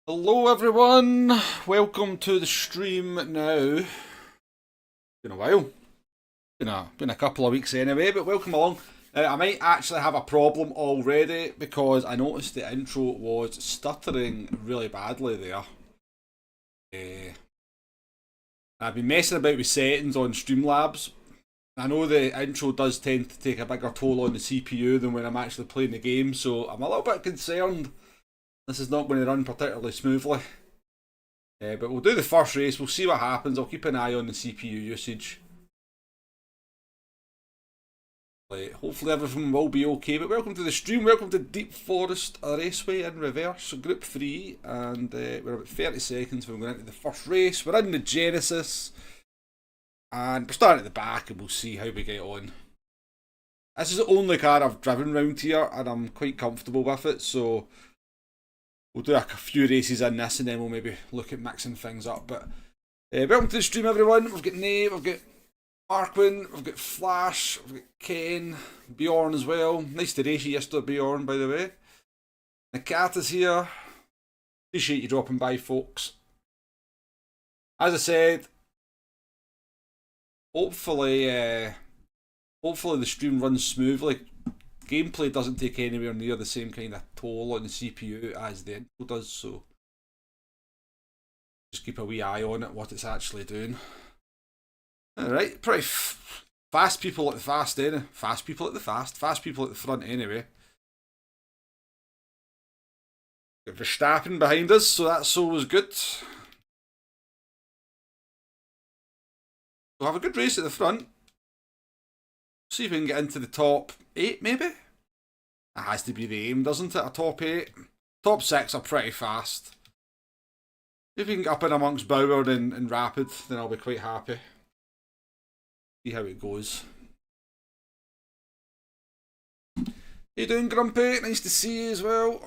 Hello everyone, welcome to the stream now. Been a while, been a couple of weeks anyway, but welcome along. I might actually have a problem already because I noticed the intro was stuttering really badly there. I've been messing about with settings on Streamlabs. I know the intro does tend to take a bigger toll on the CPU than when I'm actually playing the game, so I'm a little bit concerned this is not going to run particularly smoothly. But we'll do the first race, we'll see what happens. I'll keep an eye on the CPU usage. Hopefully everything will be okay. But welcome to the stream, welcome to Deep Forest Raceway in reverse, Group 3. And we're about 30 seconds from going into the first race. We're in the Genesis. And we're starting at the back and we'll see how we get on. This is the only car I've driven around here and I'm quite comfortable with it, so we'll do a few races in this and then we'll maybe look at mixing things up. But welcome to the stream everyone. We've got Nate, we've got Markwin, we've got Flash, we've got Ken, Bjorn as well. Nice to race you yesterday, Bjorn, by the way. The cat is here. Appreciate you dropping by, folks. As I said, hopefully the stream runs smoothly. Gameplay doesn't take anywhere near the same kind of toll on the CPU as the intro does, so just keep a wee eye on it, what it's actually doing. Alright, pretty fast people at the fast anyway. Fast people at the fast people at the front anyway. Got Verstappen behind us, so that's always good. We'll have a good race at the front. See if we can get into the top 8, maybe? It has to be the aim, doesn't it? A top 8. Top 6 are pretty fast. If we can get up in amongst Bauer and Rapid, then I'll be quite happy. See how it goes. How you doing, Grumpy? Nice to see you as well.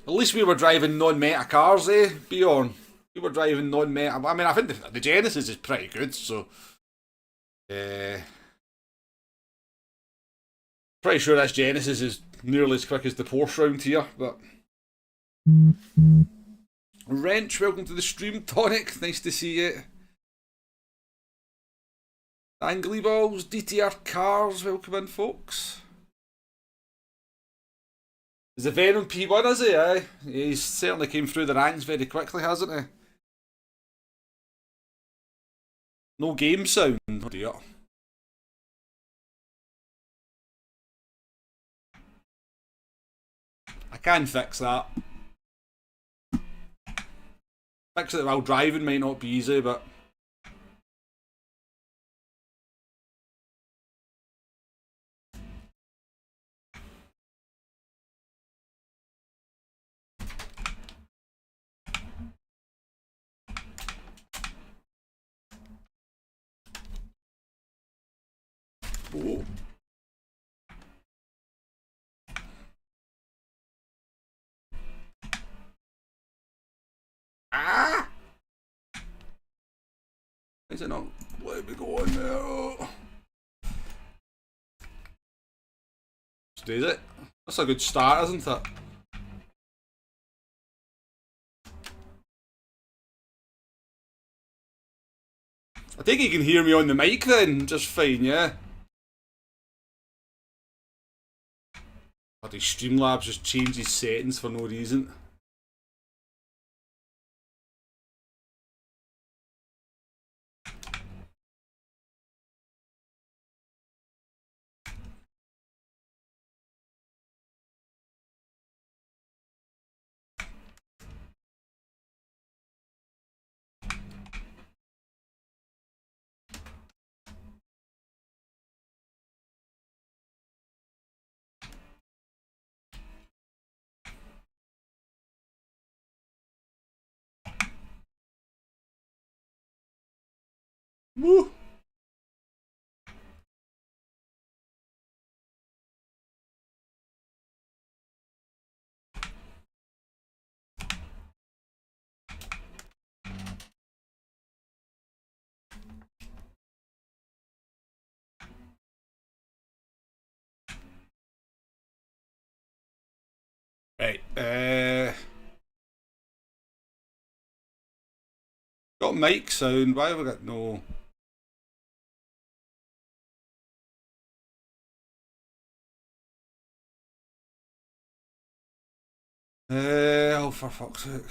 At least we were driving non-meta cars, eh, Bjorn? We were driving non-meta. I mean, I think the Genesis is pretty good, so... pretty sure this Genesis is nearly as quick as the Porsche round here, but... Wrench, welcome to the stream. Tonic, nice to see you. Angly Balls, DTR Cars, welcome in, folks. Is the Venom P1, is he? Aye. He's certainly came through the ranks very quickly, hasn't he? No game sound. Oh dear. I can fix that. Fix it while driving might not be easy, but... Oh. Ah! Is it not? Let me go in there. Stays it. That's a good start, isn't it? I think you can hear me on the mic then, just fine, yeah? Bloody Streamlabs just changed his settings for no reason. Woo! Right, got mic sound, why have I got no... Oh, for fuck's sake.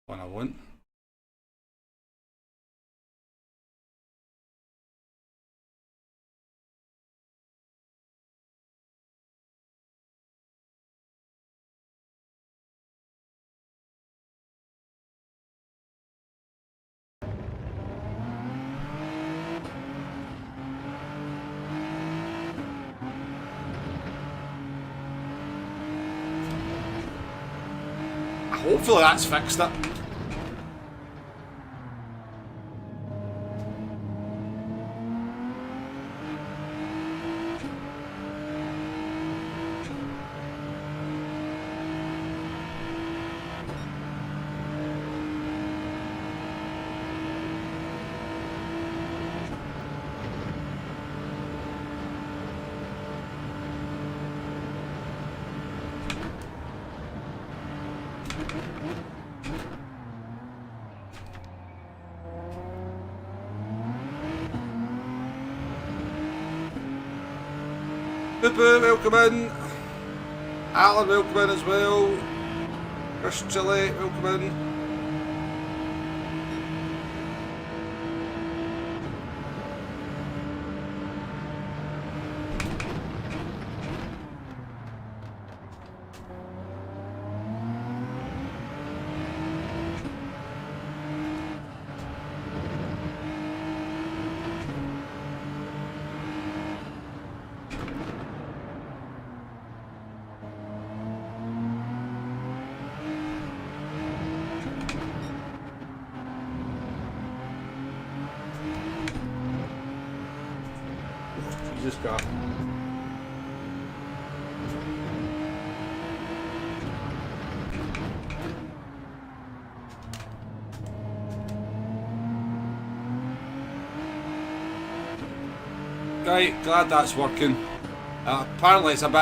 One I want. Hopefully that's fixed it. Pippa, welcome in. Alan, welcome in as well. Chris Chile, welcome in. gorgeous car. Right, glad that's working. Apparently it's a bit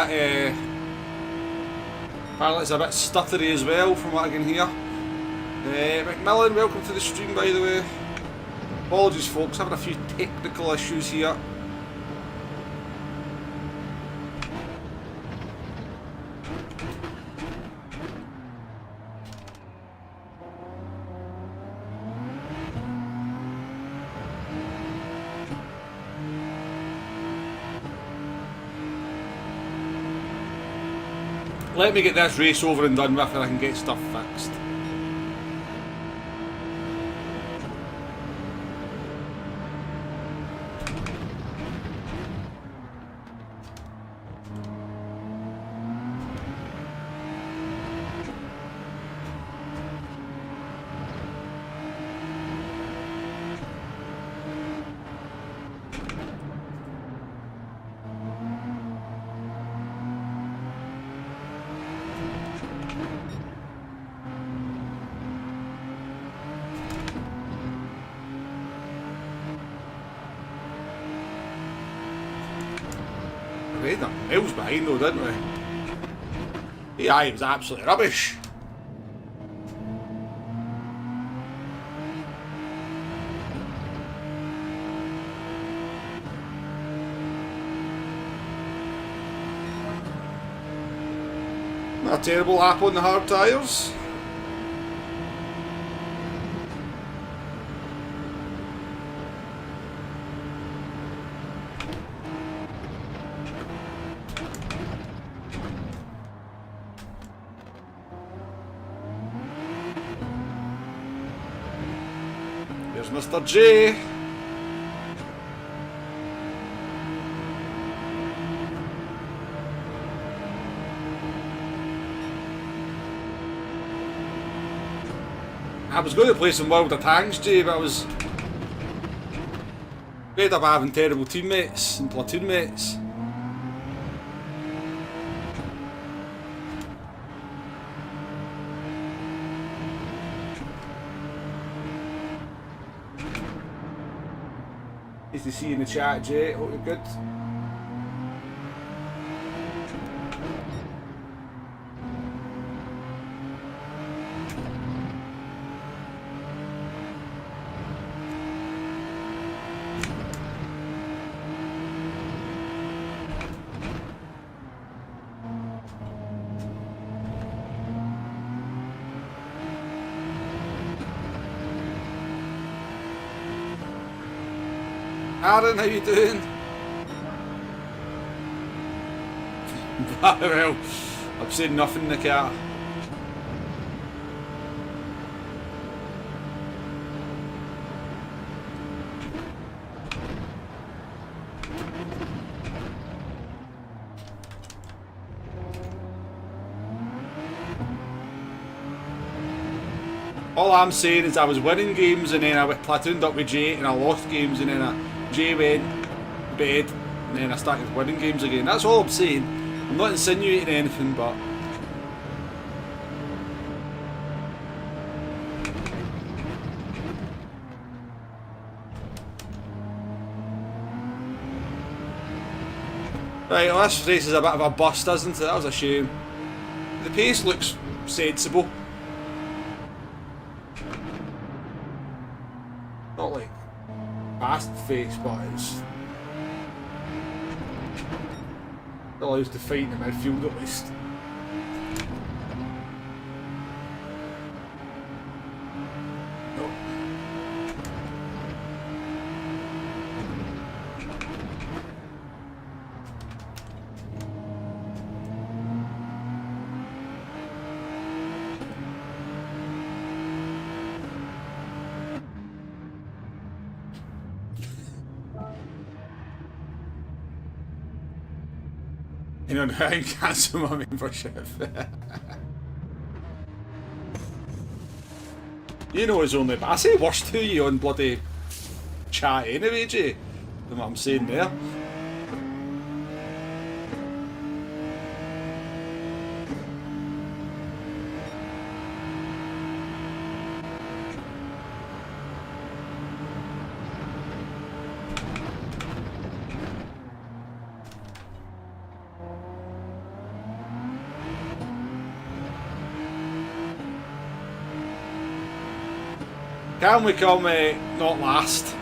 stuttery as well from what I can hear. Macmillan, welcome to the stream by the way. Apologies folks, having a few technical issues here. Let me get this race over and done with and I can get stuff fixed. We had them miles behind though, didn't we? Yeah, it was absolutely rubbish. Not a terrible lap on the hard tyres. There's Mr. J. I was going to play some World of Tanks, Jay, but I was ended up having terrible teammates and platoon mates. Nice to see you in the chat, Jay. Hope you're good. Aaron, how you doing? Well, I've said nothing in the car. All I'm saying is I was winning games and then I went platooned up with Jay and I lost games and then Jay went to bed and then I started winning games again. That's all I'm saying. I'm not insinuating anything, but right, well, this race is a bit of a bust, isn't it? That was a shame. The pace looks sensible. Not like fast face, but it's allows to fight in the midfield at least. No. You know, I can cancel my membership. You know it's only, but I say worse to you on bloody chat anyway, Jay, than what I'm saying there. Can we come not last?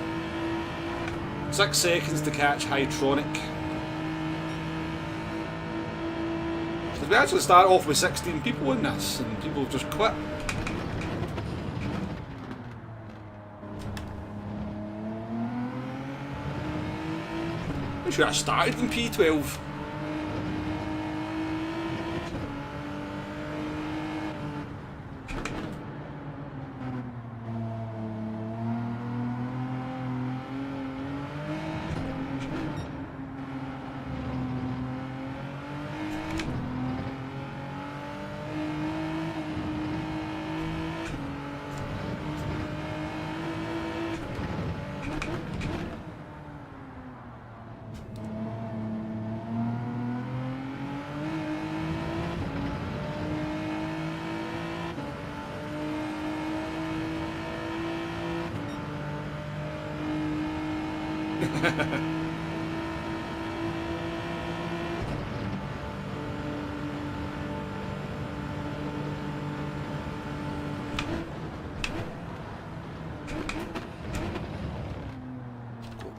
6 seconds to catch Hydronic. Did we actually start off with 16 people in this and people have just quit? We should have started in P12.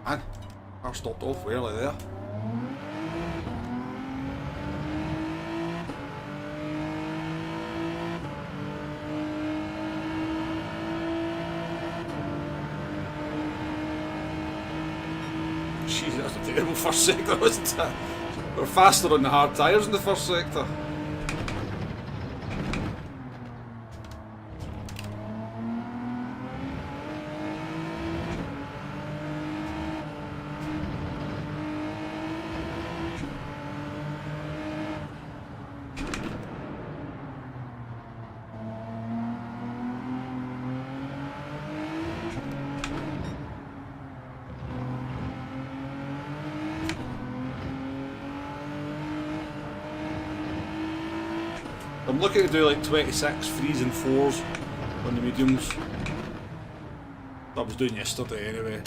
Man, I stopped off early there. Jeez, that was a terrible first sector, wasn't it? We were faster on the hard tyres in the first sector. I'm looking to do like 26 3s and 4s on the mediums. That I was doing yesterday anyway.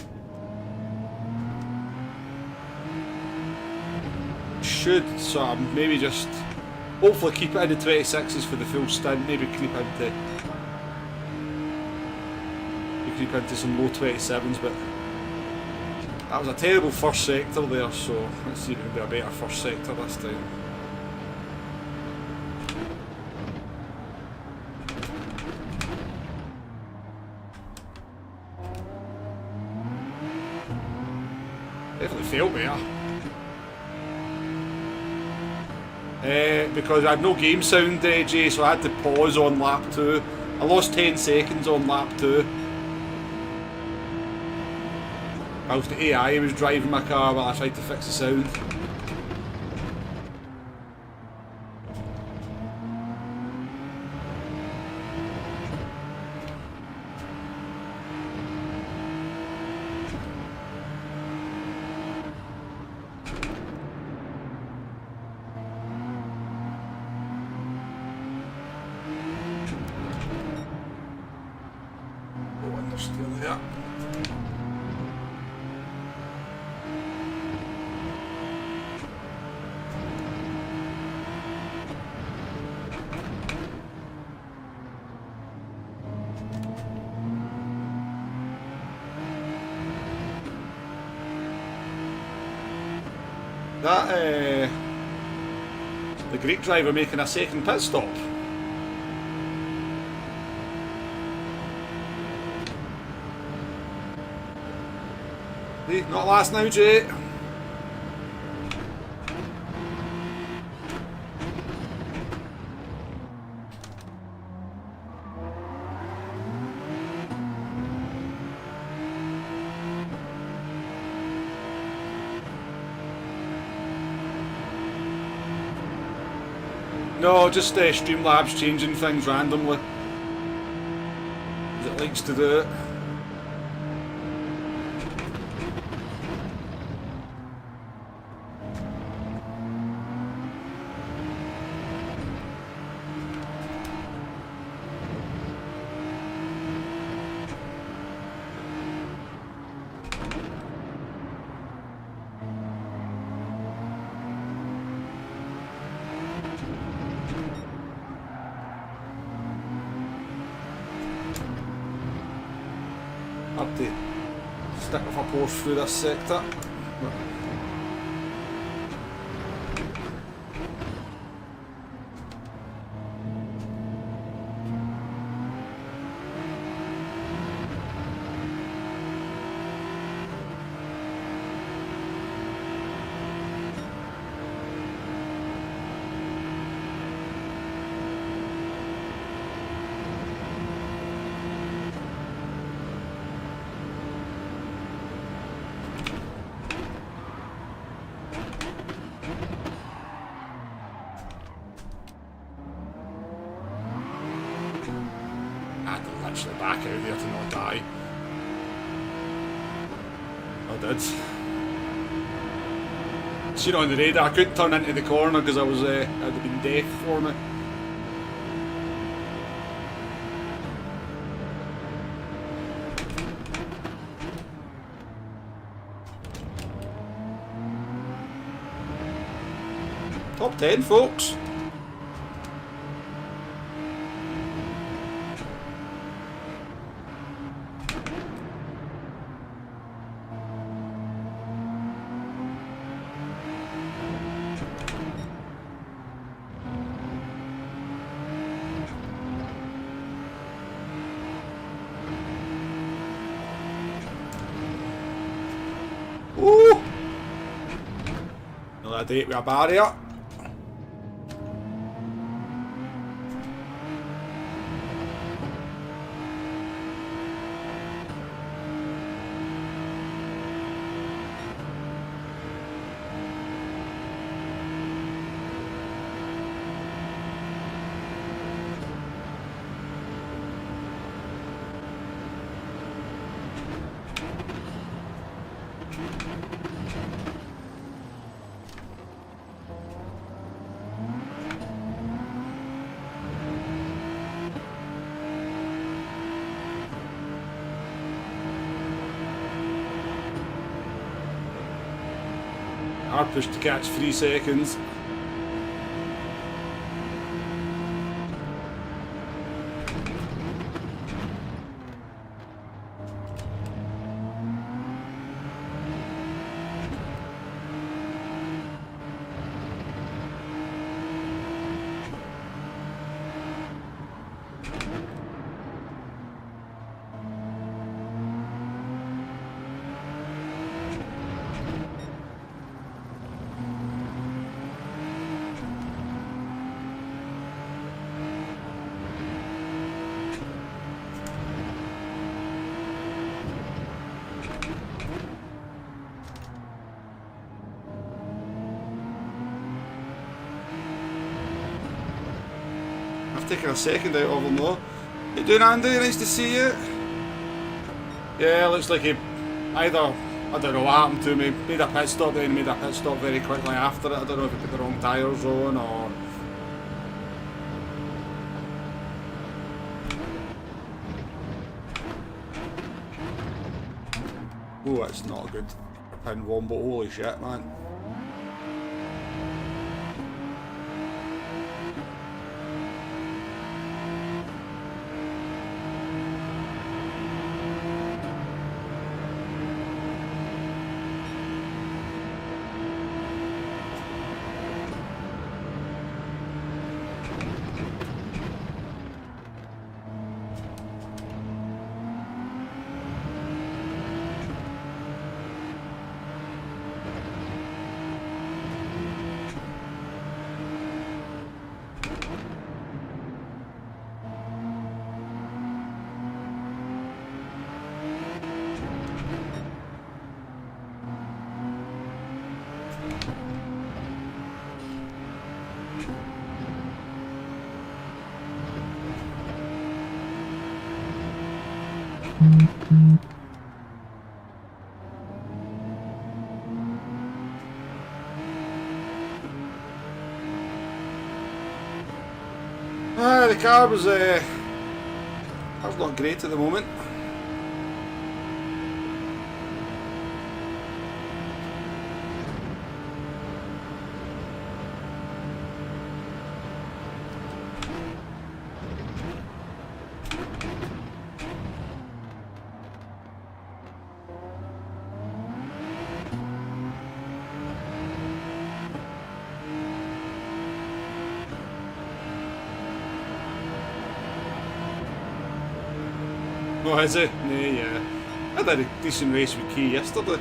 Should sort of maybe just hopefully keep it in the 26s for the full stint, maybe creep into some low 27s, but that was a terrible first sector there, so let's see if we can do a better first sector this time. Definitely felt better. Because I had no game sound, Jay, so I had to pause on lap 2. I lost 10 seconds on lap 2. Whilst the AI was driving my car while I tried to fix the sound. Still there. That the Greek driver making a second pit stop. Not last now, Jay. No, just Streamlabs changing things randomly, as it likes to do it. Hard to stick with a Porsche through this sector. Literally back out there to not die. I did. Seen it on the radar, I couldn't turn into the corner because I'd have been deaf for me. Top 10, folks. Ooh! Another date with a barrier. Hard push to catch 3 seconds. Taking a second out of him though. How you doing, Andy? Nice to see you. Yeah, looks like he either, I don't know what happened to me, made a pit stop, then made a pit stop very quickly after it. I don't know if he put the wrong tyres on or... Oh, that's not a good pin wombo, holy shit, man. The car was that's not great at the moment. Oh, is it? Yeah. I did a decent race with Key yesterday.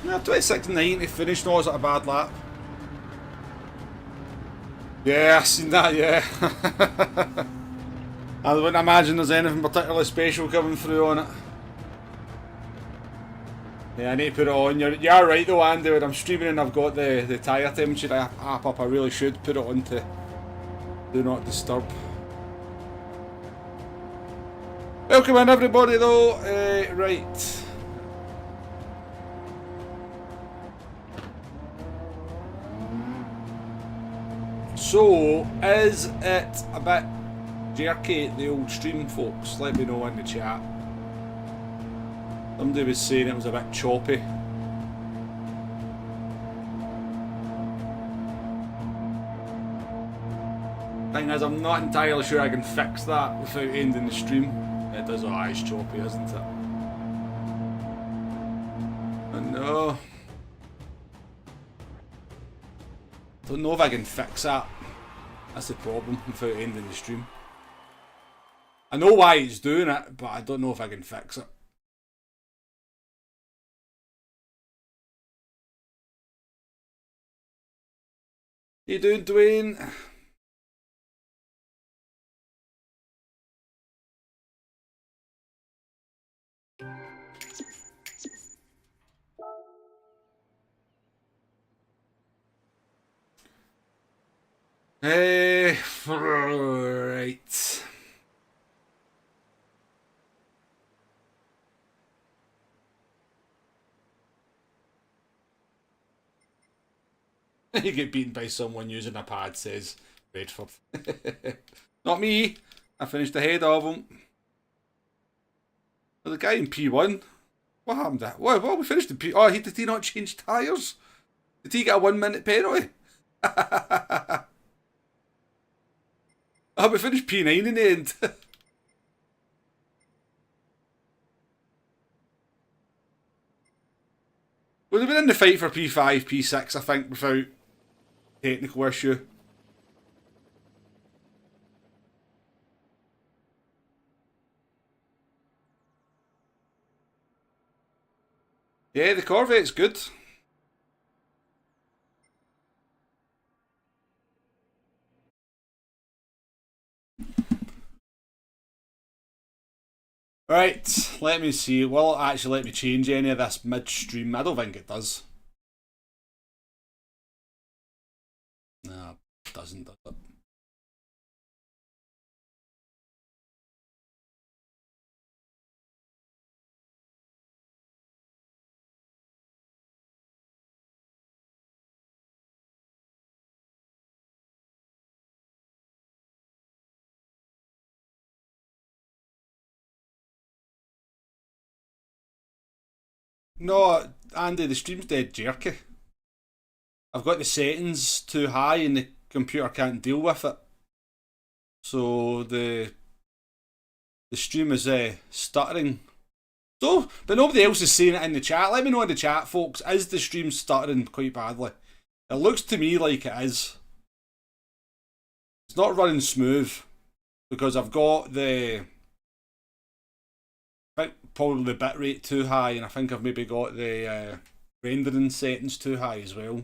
Yeah, 26.9 to finish, no, is that a bad lap? Yeah, I seen that, yeah. I wouldn't imagine there's anything particularly special coming through on it. Yeah, I need to put it on. You're right though, Andy, when I'm streaming and I've got the tyre temperature app up, I really should put it on to Do Not Disturb. Welcome in everybody though, right. So, is it a bit jerky, the old stream, folks? Let me know in the chat. Somebody was saying it was a bit choppy. Thing is, I'm not entirely sure I can fix that without ending the stream. It does, oh, it's choppy, isn't it? Oh no. Don't know if I can fix that. That's the problem without ending the stream. I know why it's doing it, but I don't know if I can fix it. How you doing, Dwayne? Right. You get beaten by someone using a pad, says Redford. Not me. I finished ahead of him. Well, the guy in P1. What happened to that? Well, we finished in P. Oh, did he not change tyres? Did he get a 1 minute penalty? Oh, we finished P9 in the end. We'd have been in the fight for P5, P6, I think, without technical issue. Yeah, the Corvette's good. Right, let me see. Will it actually let me change any of this midstream? I don't think it does. No, it doesn't, does it? No, Andy, the stream's dead jerky. I've got the settings too high and the computer can't deal with it. So the stream is stuttering. So, but nobody else is saying it in the chat. Let me know in the chat, folks. Is the stream stuttering quite badly? It looks to me like it is. It's not running smooth because I've got I think probably the bitrate too high, and I think I've maybe got the rendering settings too high as well.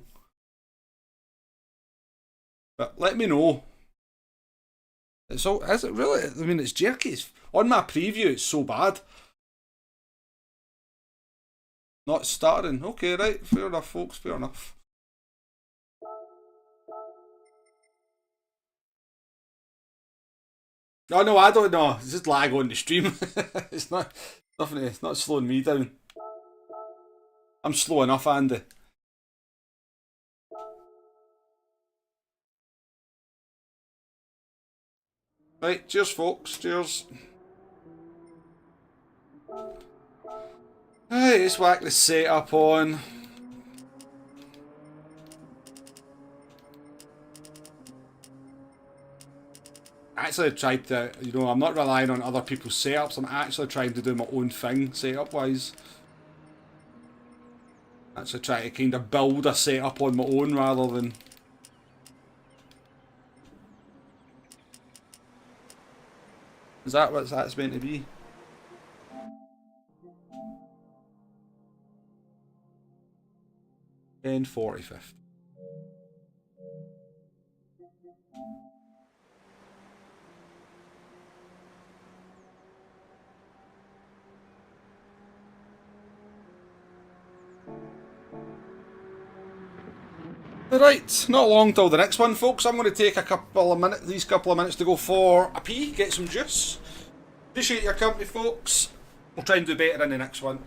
But let me know. Is it really? I mean, it's jerky. On my preview, it's so bad. Not starting. Okay, right. Fair enough, folks. Fair enough. No, no, I don't know. It's just lag on the stream. It's not nothing. It's not slowing me down. I'm slow enough, Andy. Right, cheers, folks. Cheers. Right, let's whack the setup on. Actually tried to, I'm not relying on other people's setups. I'm actually trying to do my own thing, setup-wise. Actually trying to kind of build a setup on my own rather than... Is that what that's meant to be? And 45th. Right, not long till the next one, folks. I'm going to take these couple of minutes to go for a pee, get some juice. Appreciate your company, folks. We'll try and do better in the next one.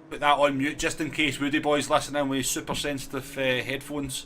Put that on mute just in case Woody Boy's listening with super sensitive headphones.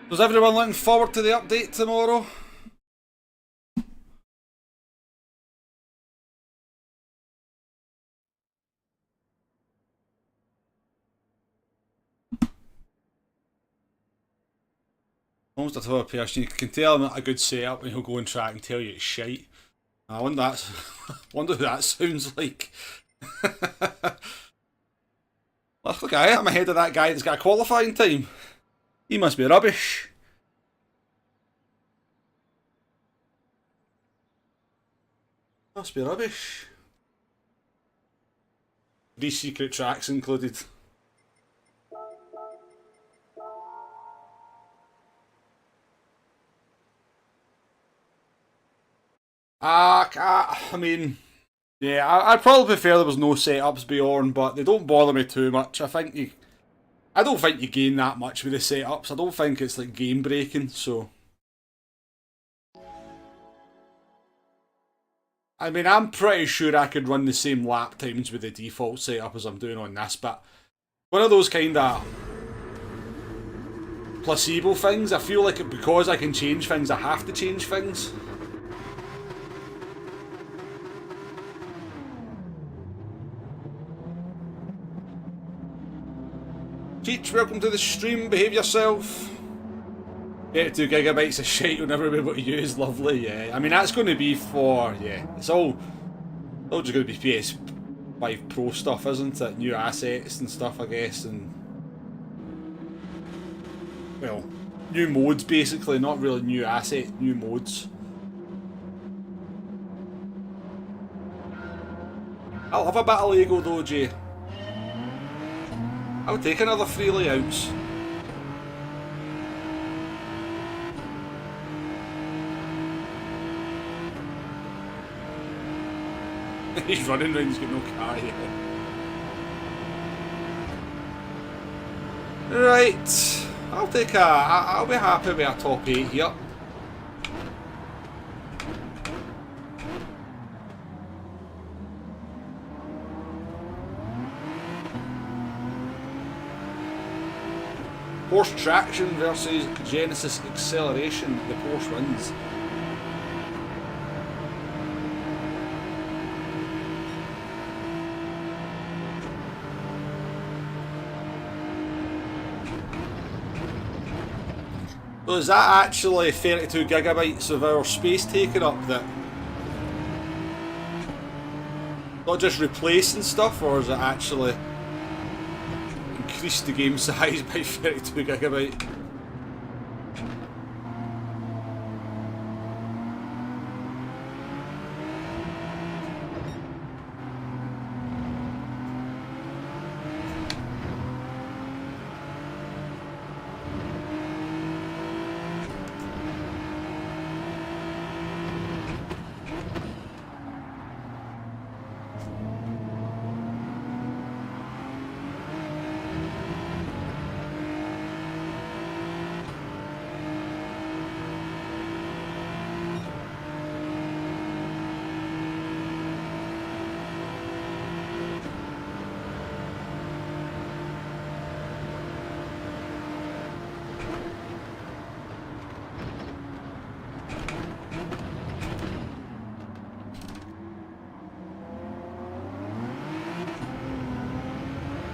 Was everyone looking forward to the update tomorrow? Almost a type of person you can tell him a good setup and he'll go on track and tell you it's shite. I wonder who that sounds like. Look, I'm ahead of that guy that's got a qualifying time. He must be rubbish. Must be rubbish. 3 secret tracks included. I mean, yeah, I'd probably prefer there was no setups beyond, but they don't bother me too much. I don't think you gain that much with the setups. I don't think it's like game breaking, so. I mean, I'm pretty sure I could run the same lap times with the default setup as I'm doing on this, but one of those kind of placebo things. I feel like because I can change things, I have to change things. Cheech, welcome to the stream, behave yourself. 32 gigabytes of shite you'll never be able to use, lovely, yeah. I mean, that's going to be for, yeah, it's all just going to be PS5 Pro stuff, isn't it? New assets and stuff, I guess, and... well, new modes, basically, not really new assets, new modes. I love a bit of Lego, though, Jay. I'll take another 3 layouts. He's running around, he's got no car yet. Right, I'll be happy with a top 8 here. Porsche traction versus Genesis acceleration, the Porsche wins. So is that actually 32 gigabytes of our space taken up that not just replacing stuff, or is it actually increased the game size by 32 gigabyte?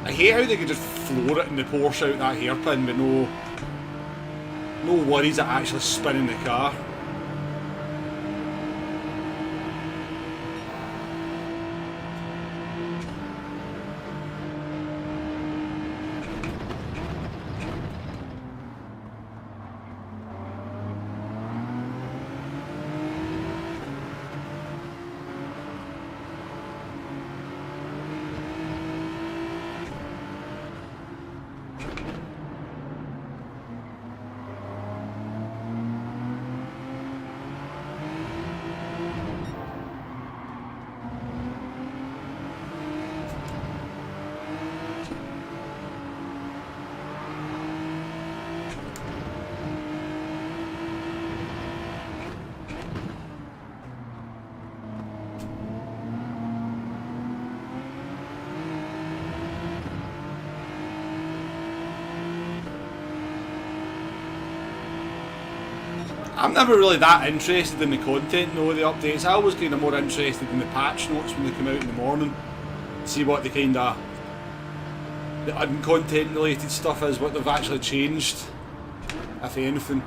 I hate how they could just floor it in the Porsche out that hairpin with no worries at actually spinning the car. I'm never really that interested in the content though, the updates. I was kind of more interested in the patch notes when they come out in the morning. See what the kind of the uncontent related stuff is, what they've actually changed, if anything.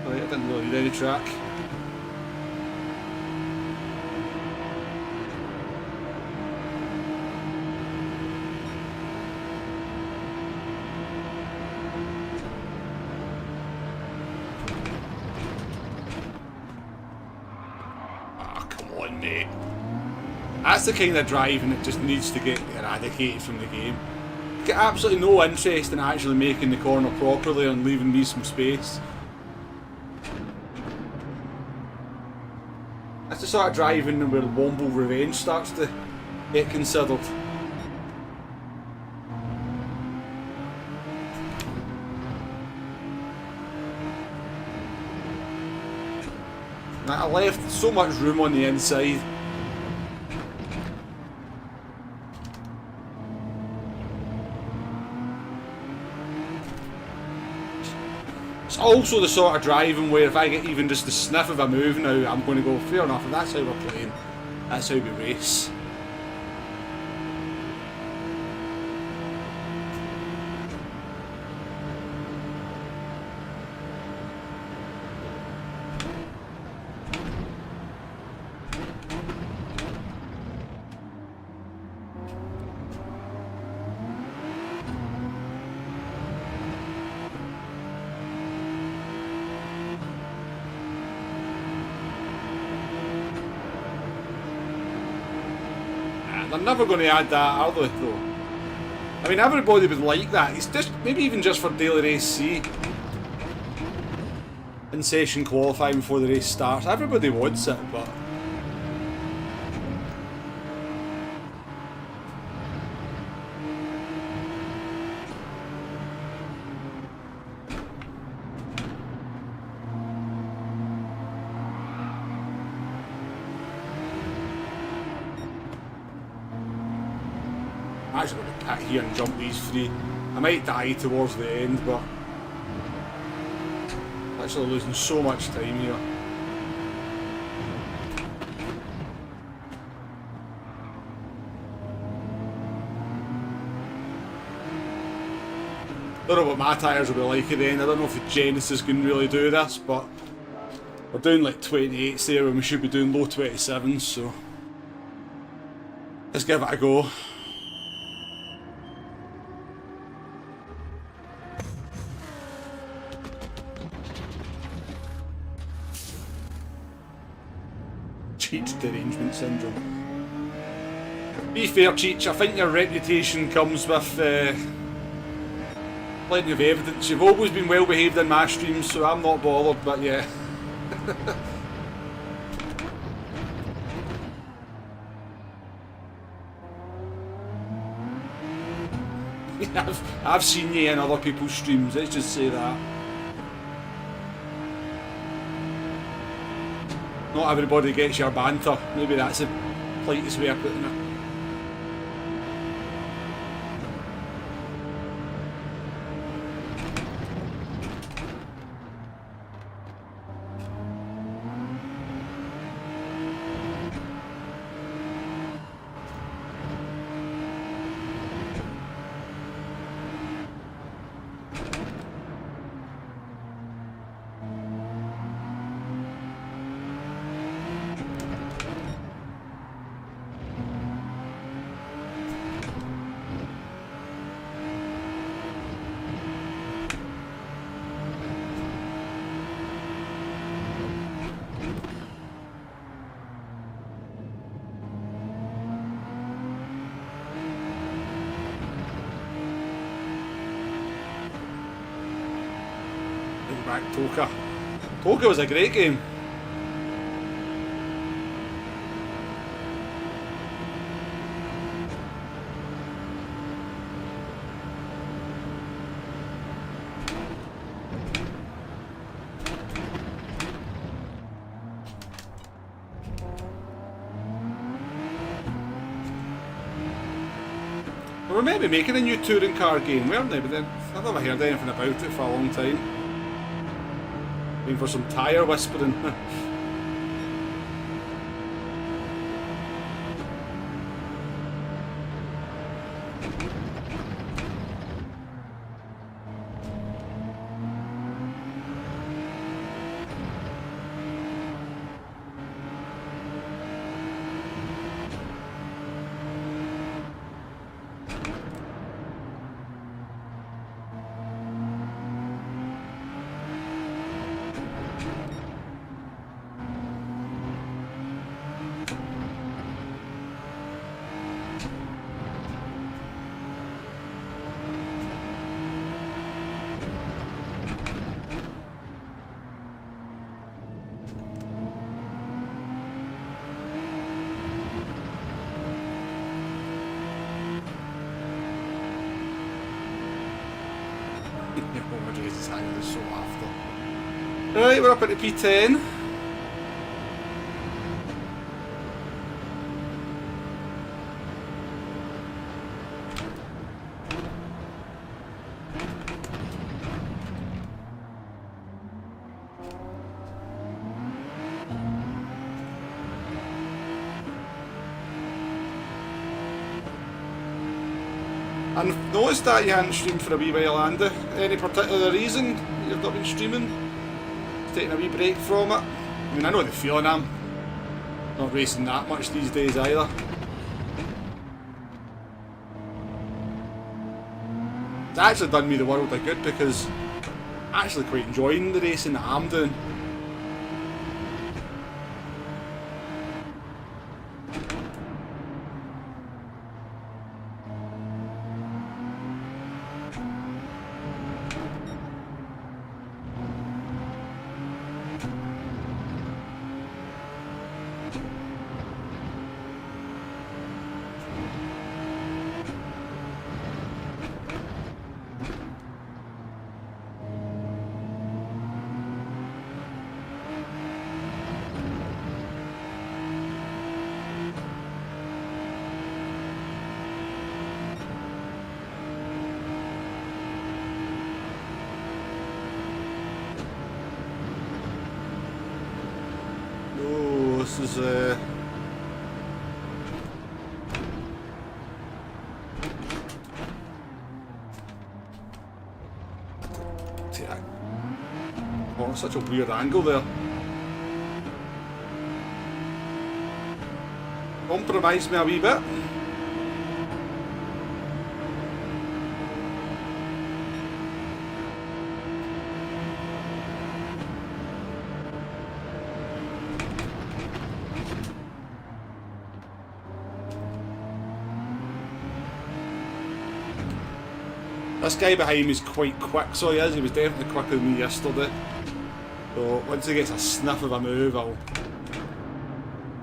Right, I didn't really need any track. Mate. That's the kind of driving that just needs to get eradicated from the game. Get absolutely no interest in actually making the corner properly and leaving me some space. That's the sort of driving where Womble Revenge starts to get considered. I left so much room on the inside. It's also the sort of driving where if I get even just the sniff of a move now, I'm going to go, fair enough, if that's how we're playing, that's how we race. They're never going to add that, are they, though? I mean, everybody would like that. It's just, maybe even just for Daily Race C. In session qualifying before the race starts. Everybody wants it, but... I'm actually going to pit here and jump these three. I might die towards the end, but... actually losing so much time here. Don't know what my tyres will be like at the end. I don't know if the Genesis can really do this, but we're doing like 28s there when we should be doing low 27s, so let's give it a go. Cheech derangement syndrome. Be fair, Cheech, I think your reputation comes with plenty of evidence. You've always been well behaved in my streams, so I'm not bothered, but yeah. I've seen you in other people's streams, let's just say that. Not everybody gets your banter. Maybe that's the politest way of putting it. Back Toka. Toka was a great game. We were maybe making a new touring car game, weren't they? But then I've never heard anything about it for a long time. Waiting for some tyre whispering. So after. Right, we're up at the P10. I've noticed that you hadn't streamed for a wee while, Andy. Any particular reason you've not been streaming? Taking a wee break from it? I mean, I know the feeling. I'm not racing that much these days either. It's actually done me the world of good because I'm actually quite enjoying the racing that I'm doing. this is oh, such a weird angle there. Compromised me a wee bit. This guy behind me is quite quick, so he is. He was definitely quicker than me yesterday. So once he gets a sniff of a move, I'll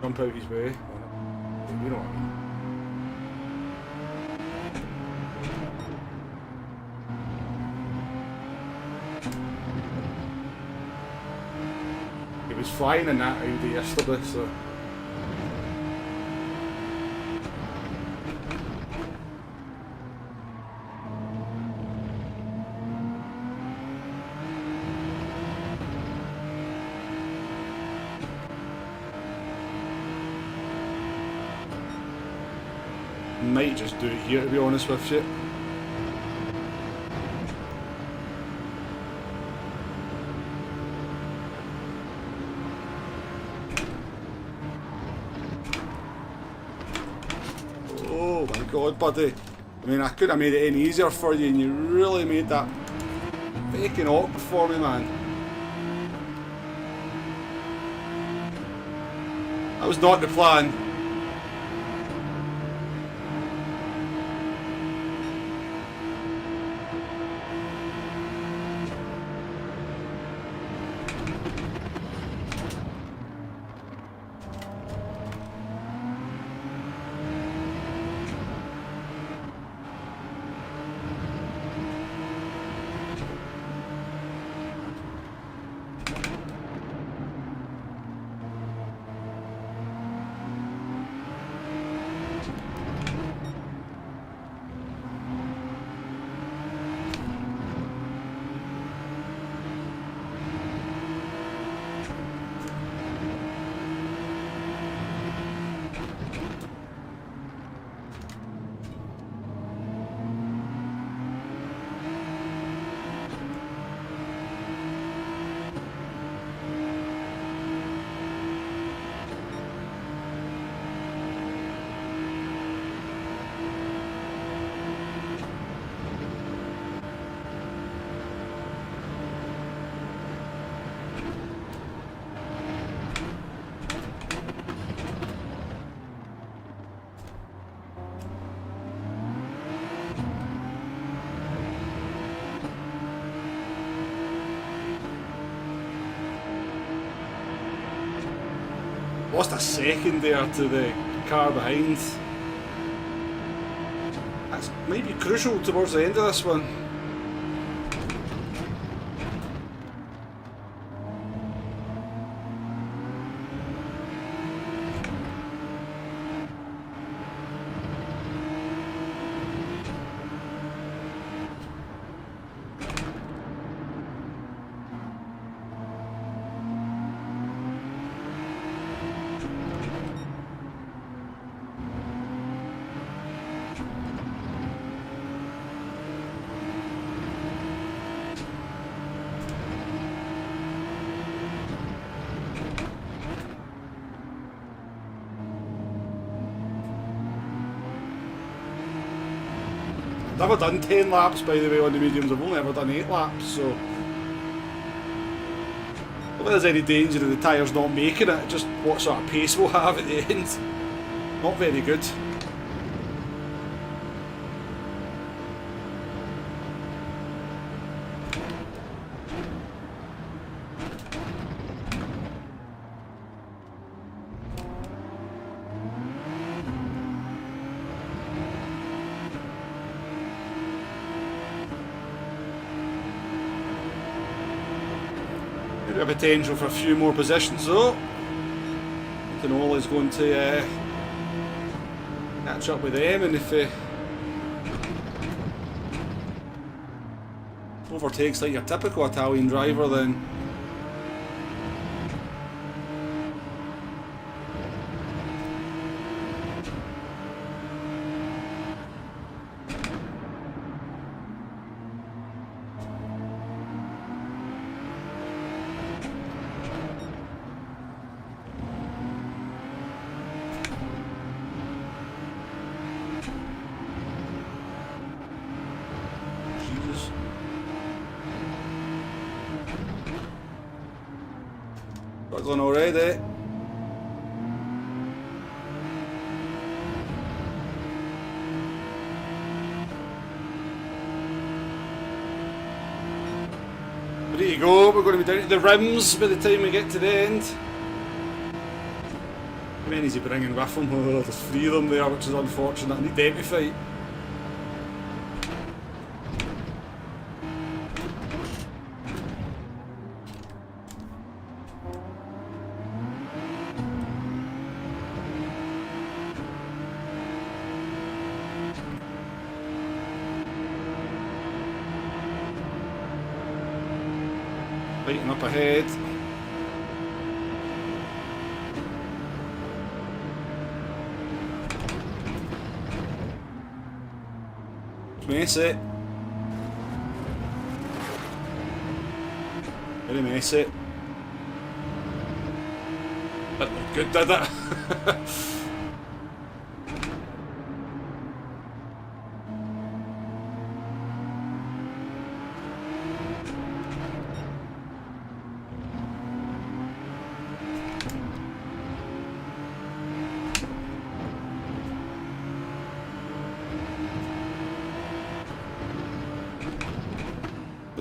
jump out his way. You know what I mean. He was flying in that Audi yesterday, so. Might just do it here, to be honest with you. Oh my god, buddy. I mean, I couldn't have made it any easier for you, and you really made that fucking awkward for me, man. That was not the plan. Lost a second there to the car behind. That might be crucial towards the end of this one. I've never done 10 laps, by the way, on the mediums. I've only ever done 8 laps, so I don't think there's any danger of the tyres not making it, just what sort of pace we'll have at the end. Not very good. Maybe a potential for a few more positions though. Canola is going to catch up with them, and if overtakes like your typical Italian driver, then Struggling already. Ready to go, we're going to be down to the rims by the time we get to the end. How many is he bringing with him? Oh, there's 3 of them there, which is unfortunate. I need them to fight. Fighting up ahead. Messy. Very messy. That looked good, did it?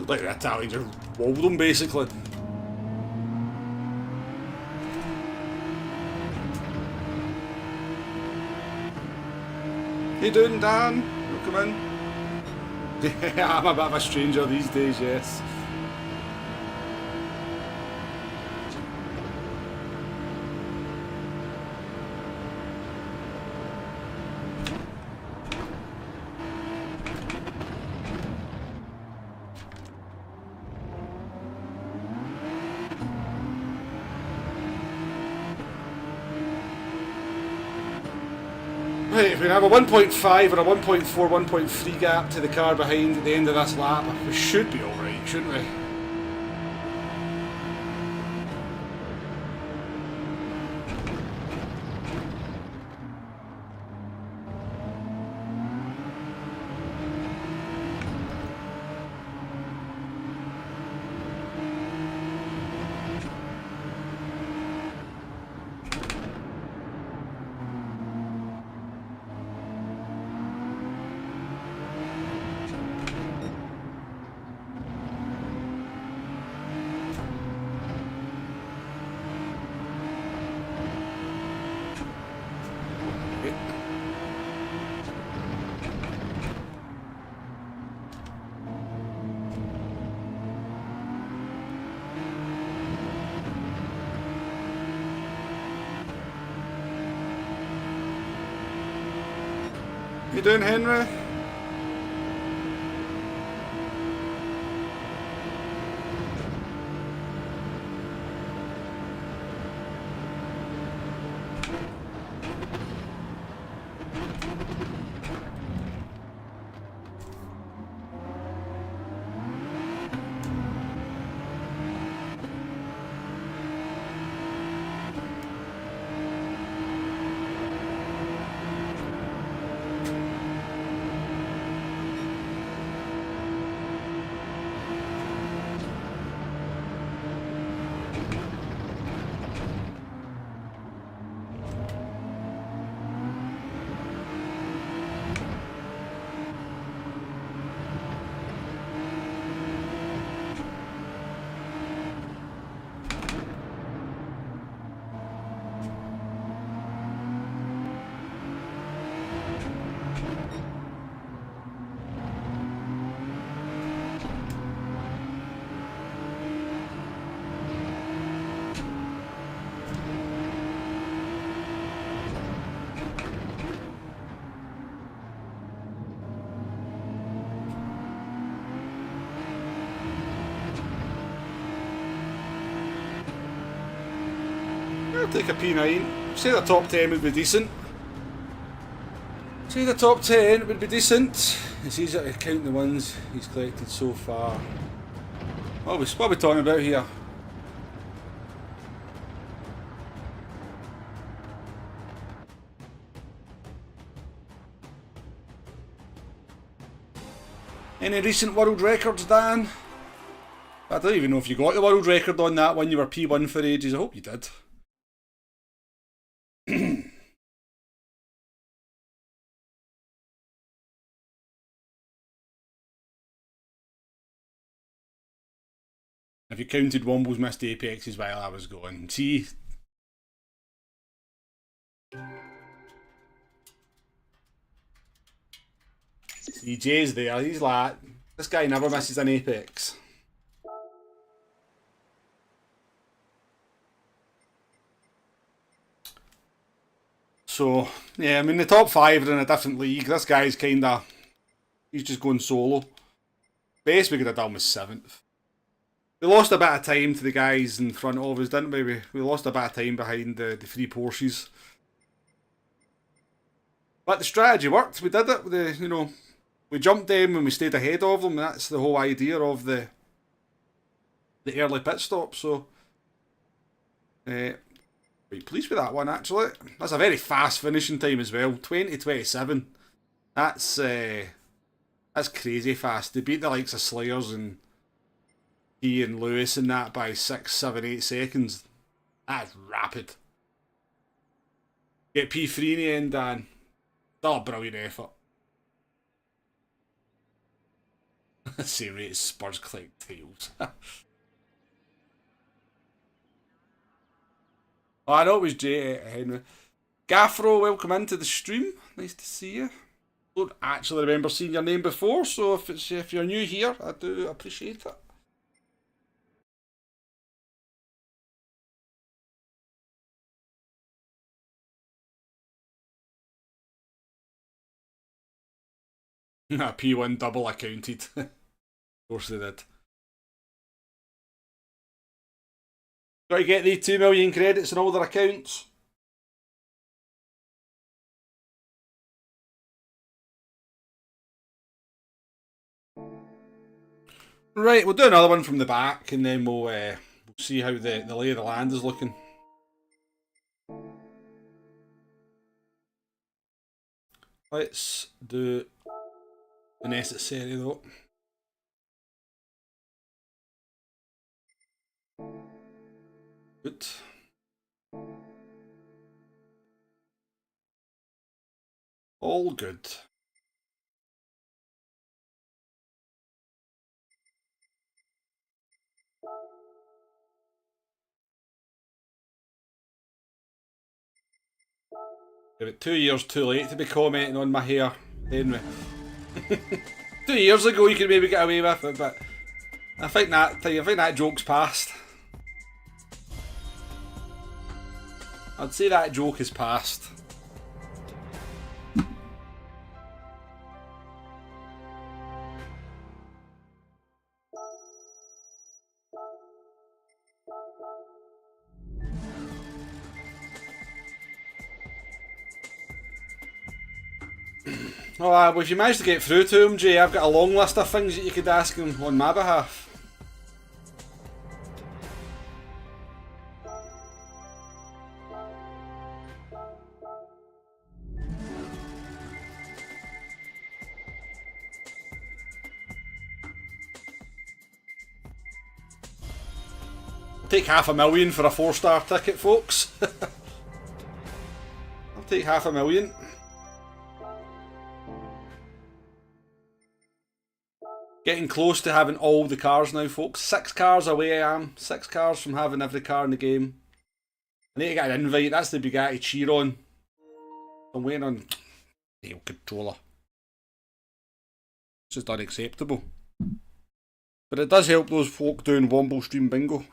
Like the Italians just rolled them basically. How you doing, Dan? Welcome in. Yeah, I'm a bit of a stranger these days, yes. Right, if we have a 1.5 or a 1.4, 1.3 gap to the car behind at the end of this lap, we should be alright, shouldn't we? You doing, Henry? I'll take a P9. Say the top 10 would be decent. Say the top 10 would be decent. It's easier to count the ones he's collected so far. What are we talking about here? Any recent world records, Dan? I don't even know if you got the world record on that one. You were P1 for ages. I hope you did. Have you counted Womble's missed apexes while I was gone? See? See, Jay's there. He's like, this guy never misses an apex. So, yeah, I mean, the top 5 are in a different league. This guy's kinda... He's just going solo. Best we could have done was 7th. We lost a bit of time to the guys in front of us, didn't we? We lost a bit of time behind the 3 porsches. But the strategy worked. We did it. We jumped them and we stayed ahead of them. And that's the whole idea of the early pit stop. So, quite pleased with that one, actually. That's a very fast finishing time as well. 20:27. That's crazy fast. They beat the likes of Slayers and he and Lewis and that by 6, 7, 8 seconds. That's rapid. Get P3 in the end, Dan. Still a brilliant effort. Same rate as Spurs collect tails. Oh, I know it was Jay Henry. Gaffro, welcome into the stream. Nice to see you. Don't actually remember seeing your name before, so if you're new here, I do appreciate it. P1 double accounted. Of course they did. Got to get the 2 million credits in all their accounts. Right, we'll do another one from the back and then we'll see how the lay of the land is looking. Let's do the necessary though. Good. All good. About 2 years too late to be commenting on my hair, Henry. 2 years ago you could maybe get away with it, but I think that joke's past. I'd say that joke is past. Oh, well, if you manage to get through to him, Jay, I've got a long list of things that you could ask him on my behalf. I'll take $500,000 for a 4-star ticket, folks. I'll take $500,000. Getting close to having all the cars now, folks. 6 cars away I am. 6 cars from having every car in the game. I need to get an invite. That's the Bugatti Chiron. I'm waiting on the controller. It's just unacceptable. But it does help those folk doing Womble Stream Bingo.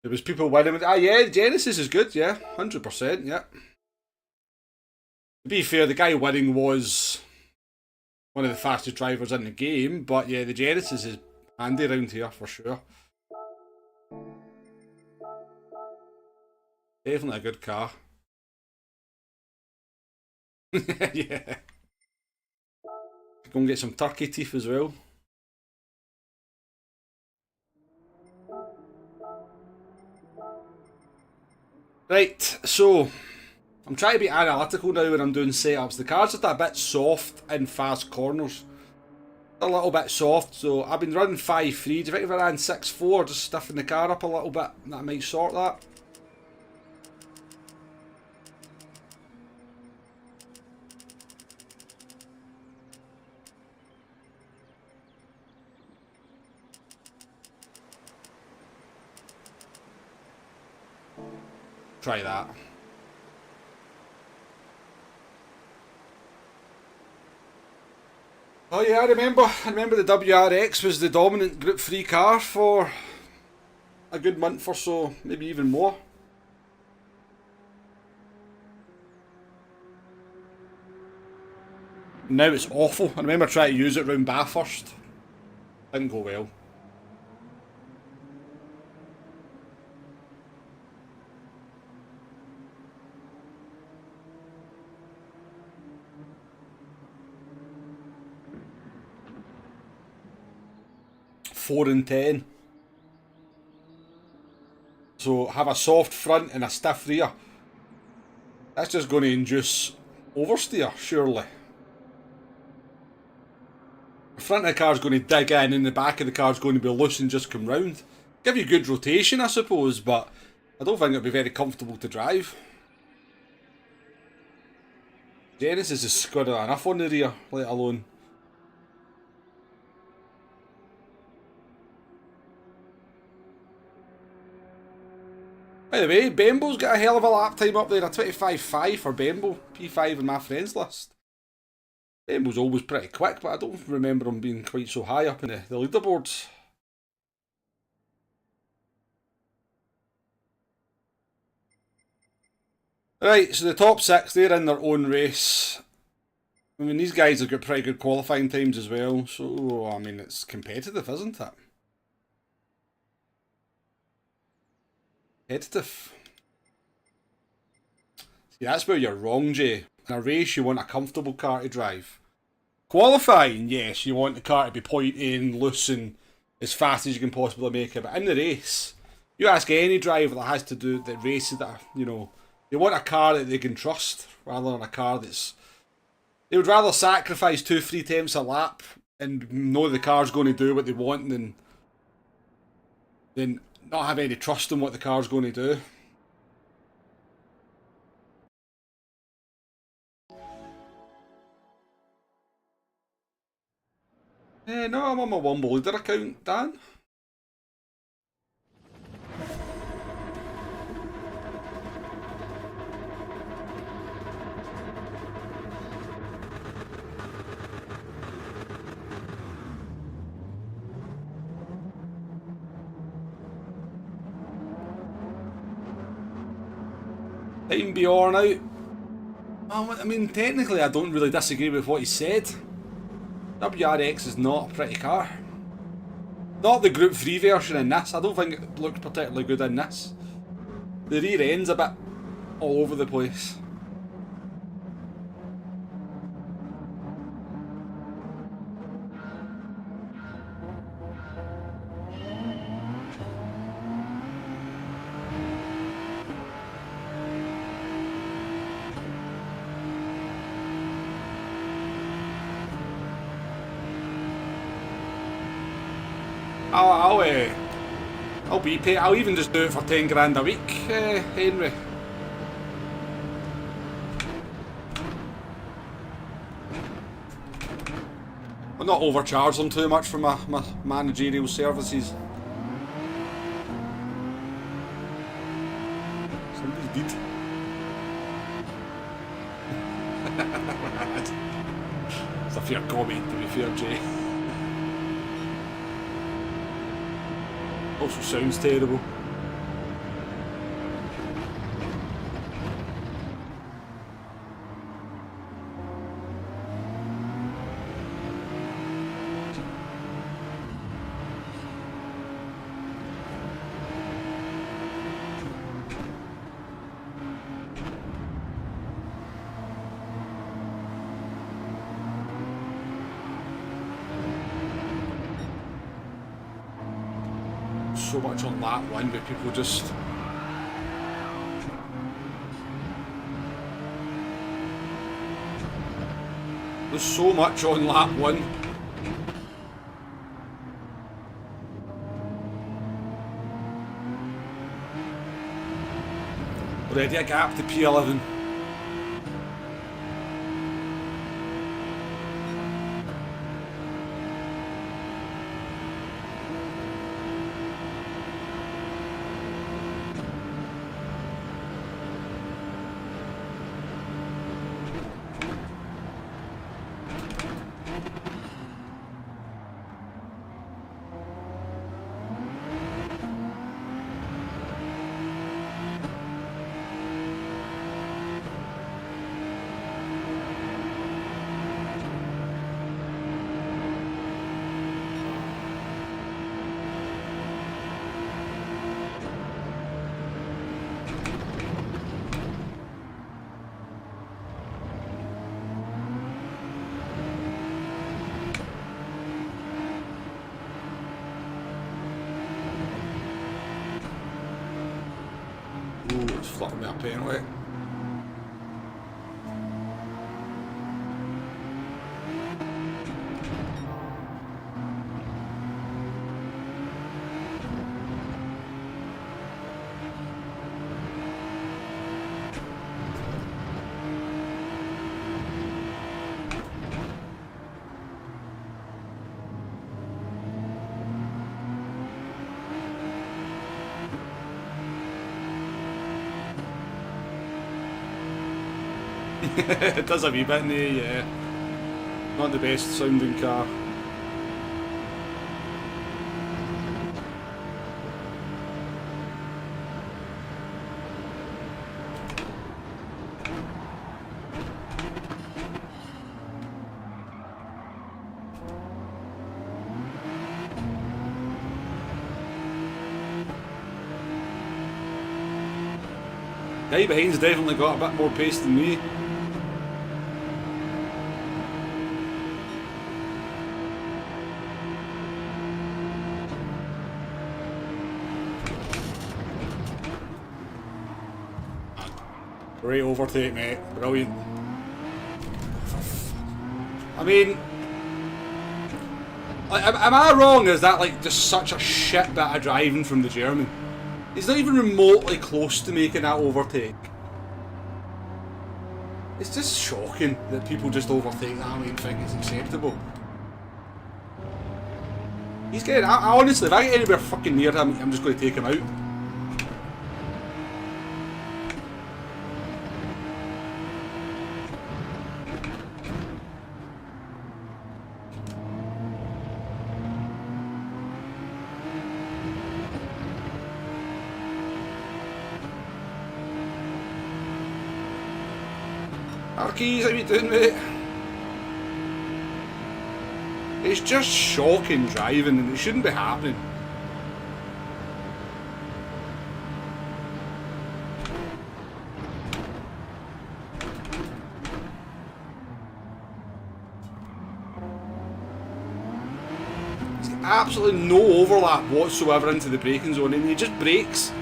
There was people winning. Ah, yeah, Genesis is good, yeah. 100%, yeah. To be fair, the guy winning was one of the fastest drivers in the game, but yeah, the Genesis is handy around here for sure. Definitely a good car. Yeah. Go and get some turkey teeth as well. Right, so I'm trying to be analytical now when I'm doing setups. The car's just a bit soft in fast corners. A little bit soft, so I've been running 5.3. Do you think if I ran 6.4, just stiffen the car up a little bit, that might sort that? Try that. Oh yeah, I remember the WRX was the dominant Group 3 car for a good month or so, maybe even more. Now it's awful. I remember trying to use it round Bathurst. Didn't go well. Four and 10. So have a soft front and a stiff rear. That's just going to induce oversteer, surely. The front of the car's going to dig in and the back of the car's going to be loose and just come round. Give you good rotation, I suppose, but I don't think it'll be very comfortable to drive. Genesis is squirrel enough on the rear, let alone. By the way, Bembo's got a hell of a lap time up there, a 25.5 for Bembo, P5 in my friends list. Bembo's always pretty quick, but I don't remember him being quite so high up in the leaderboards. Right, so the top six, they're in their own race. I mean, these guys have got pretty good qualifying times as well, so, I mean, it's competitive, isn't it? Competitive. See, that's where you're wrong, Jay. In a race, you want a comfortable car to drive. Qualifying, yes, you want the car to be pointy and loose and as fast as you can possibly make it. But in the race, you ask any driver that has to do the races that are, you know, they want a car that they can trust rather than a car that's. They would rather sacrifice 2-3 attempts a lap and know the car's going to do what they want than not have any trust in what the car's going to do. No, I'm on my Wumble leader account, Dan. Time Bjorn out. Oh, I mean, technically I don't really disagree with what he said. WRX is not a pretty car. Not the Group 3 version in this. I don't think it looks particularly good in this. The rear end's a bit all over the place. I'll be paid. I'll even just do it for 10 grand a week, Henry. I'll not overcharge them too much for my managerial services. Somebody did. It's a fair comment, to be fair, Jay. Also sounds terrible. So much on lap one, but people just There's so much on lap 1. Already a gap to P11. Ooh, it's flipping me up anyway. It does a wee bit, yeah. Not the best sounding car. Guy behind's definitely got a bit more pace than me. Great overtake, mate. Brilliant. I mean, am I wrong? Is that like just such a shit bit of driving from the German? He's not even remotely close to making that overtake. It's just shocking that people just overtake that and think it's acceptable. He's getting. I honestly, if I get anywhere fucking near him, I'm just going to take him out. Arkeys, how you doing, mate? It's just shocking driving and it shouldn't be happening. There's absolutely no overlap whatsoever into the braking zone and he just brakes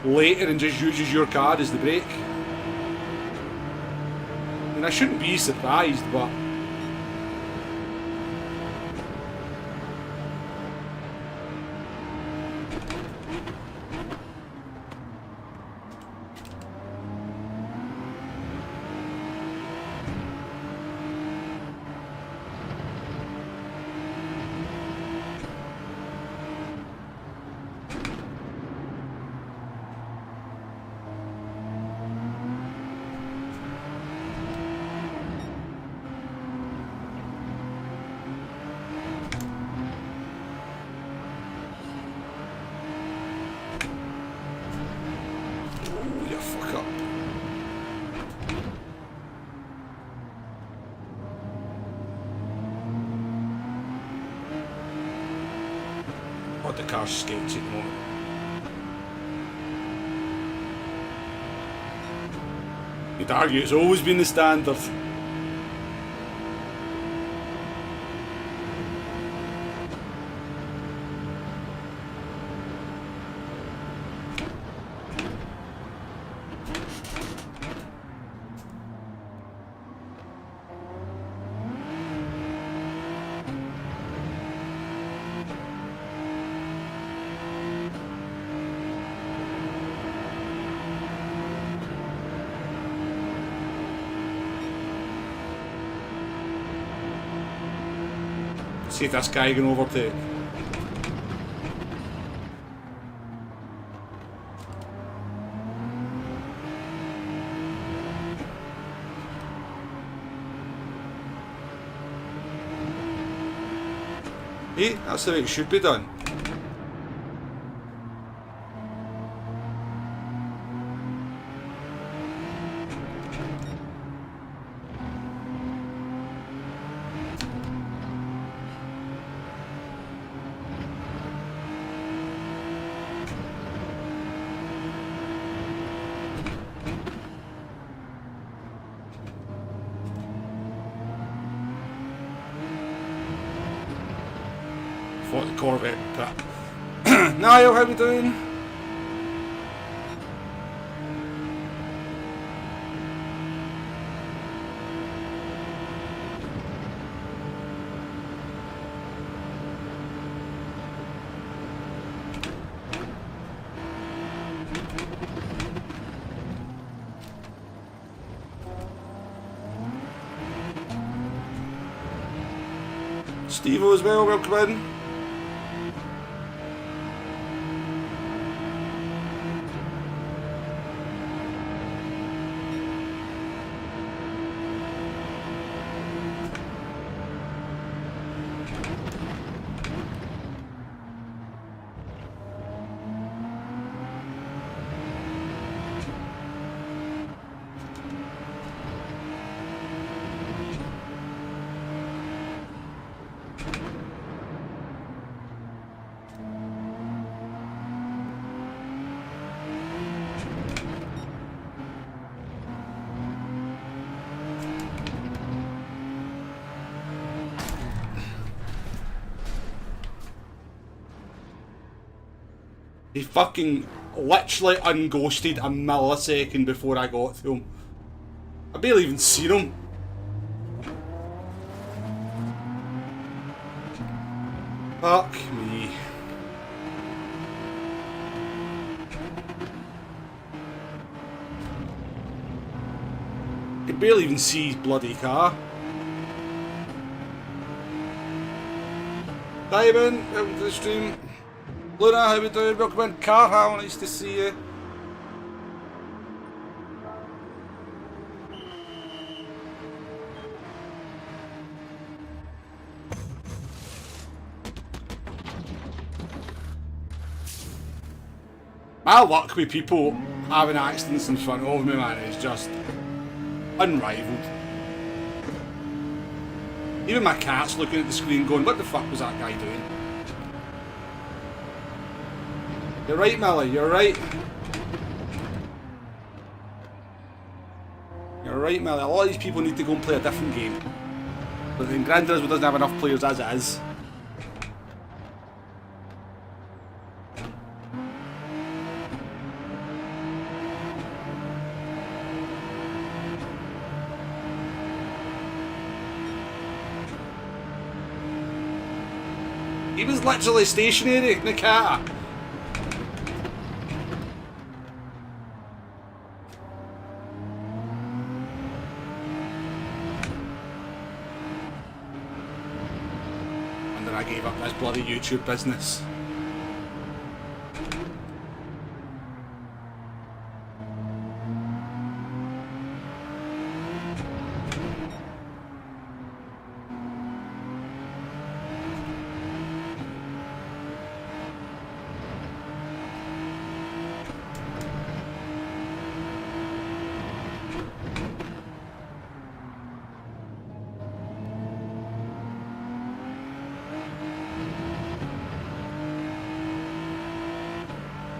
later and just uses your car as the brake. I shouldn't be surprised, but the car's sketchy at the moment. You'd argue it's always been the standard. See if this guy can overtake. Hey, that's the way it should be done. Fought the Corvette, but Niall, how we doing? Steve-O as well, welcome in. He fucking literally unghosted a millisecond before I got to him. I barely even seen him. Fuck me. I could barely even see his bloody car. Diamond, welcome to the stream. Luna, how we doing? Welcome in. Carhal, nice to see you. My luck with people having accidents in front of me, man, is just unrivaled. Even my cat's looking at the screen going, what the fuck was that guy doing? You're right, Millie, you're right. You're right, Millie. A lot of these people need to go and play a different game. But then Gran Turismo doesn't have enough players as it is. He was literally stationary in the car. And then I gave up this bloody YouTube business.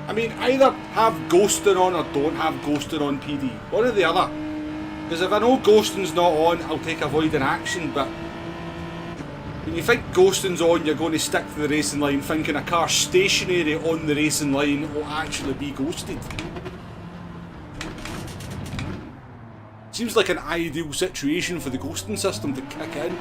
I mean, either have ghosting on or don't have ghosting on PD. One or the other. Because if I know ghosting's not on, I'll take avoiding action, but when you think ghosting's on, you're going to stick to the racing line thinking a car stationary on the racing line will actually be ghosted. Seems like an ideal situation for the ghosting system to kick in.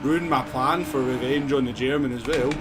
ruined my plan for revenge on the German as well.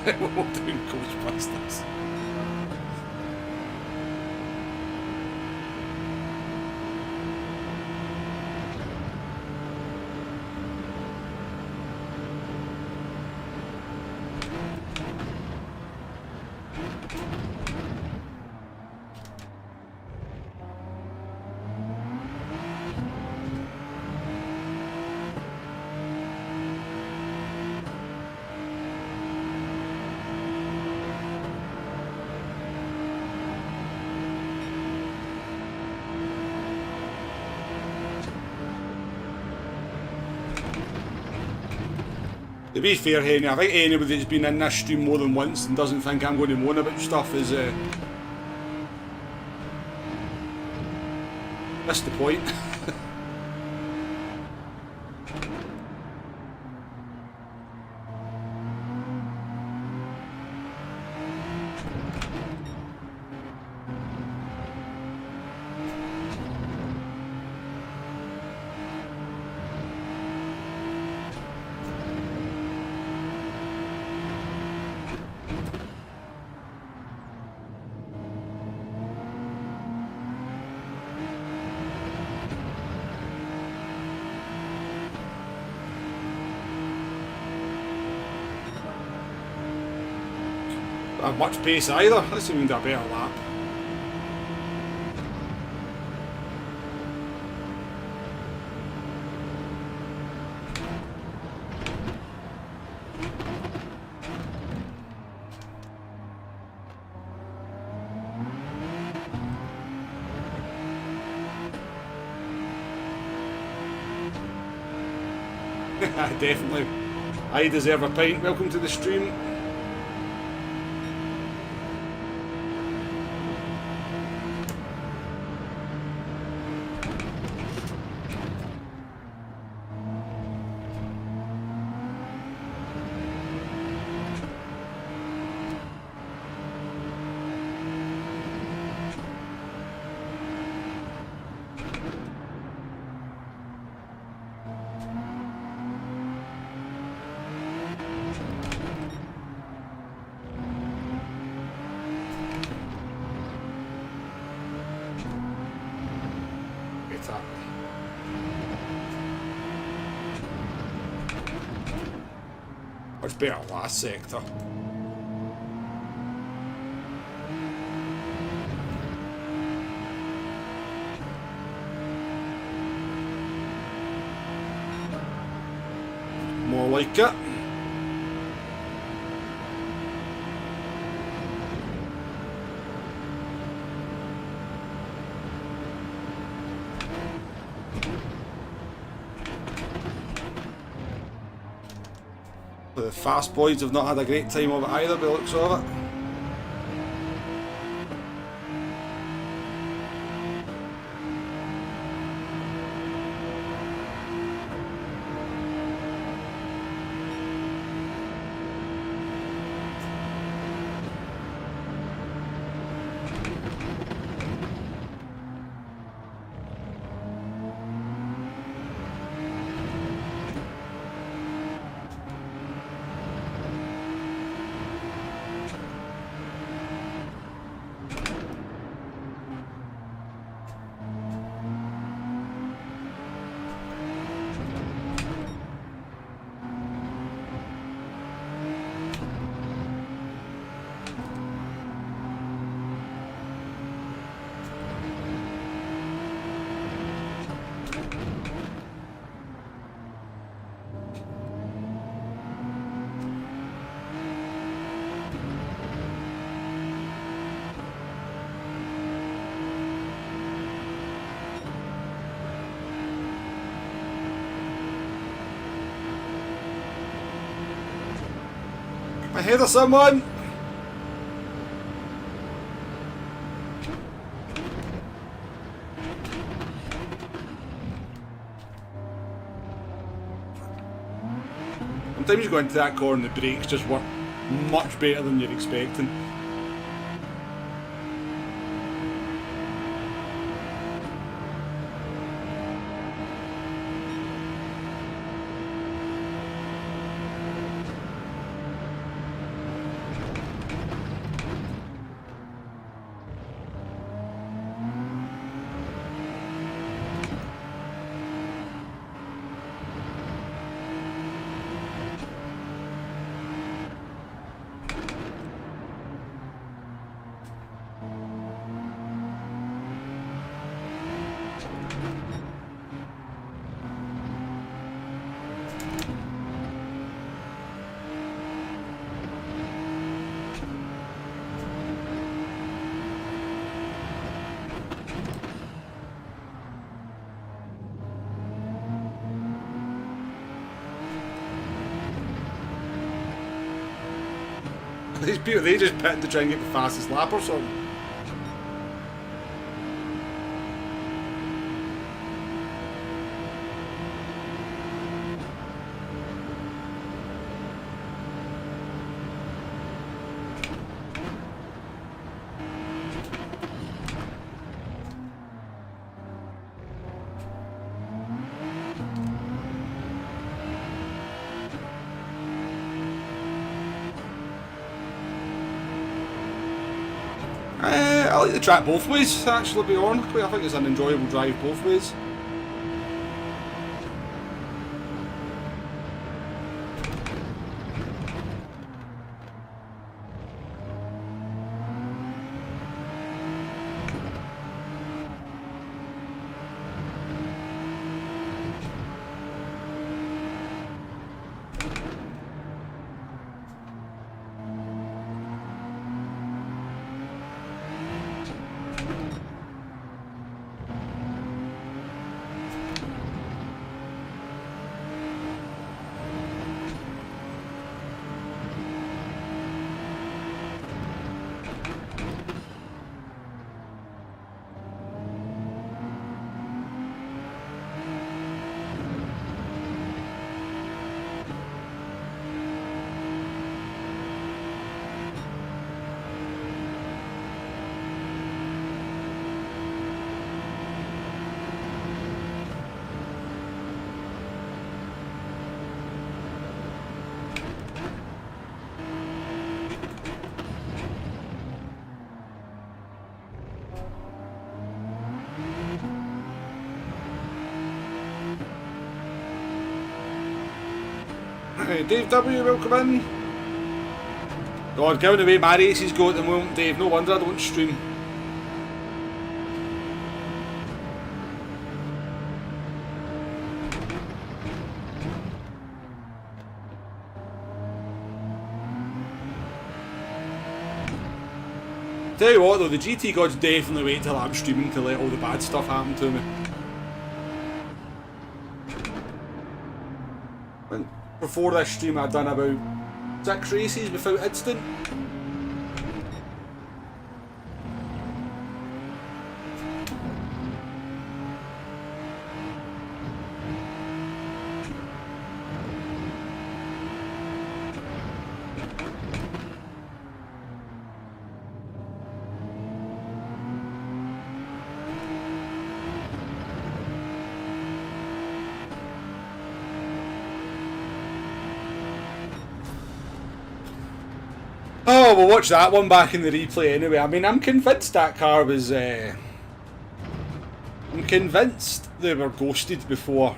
We're all doing Ghostbusters. To be fair, Henry, I think anybody that's been in this stream more than once and doesn't think I'm going to moan about stuff is missed the point. Not much pace either. Let's see if we can do a better lap. Definitely. I deserve a pint. Welcome to the stream. Much better last sector. More like it. The fast boys have not had a great time of it either, by the looks of it. ahead of someone. Sometimes you go into that corner and the brakes just work much better than you're expecting. These people, they just pitting to try and get the fastest lap or something. I like the track both ways, actually, to be honest. I think it's an enjoyable drive both ways. Hey, Dave W, welcome in. God, given the way my races go at the moment, Dave, no wonder I don't stream. Tell you what though, the GT gods definitely wait till I'm streaming to let all the bad stuff happen to me. Before this stream I'd done about 6 races without incident. Oh, we'll watch that one back in the replay anyway. I mean, I'm convinced that car was... I'm convinced they were ghosted before.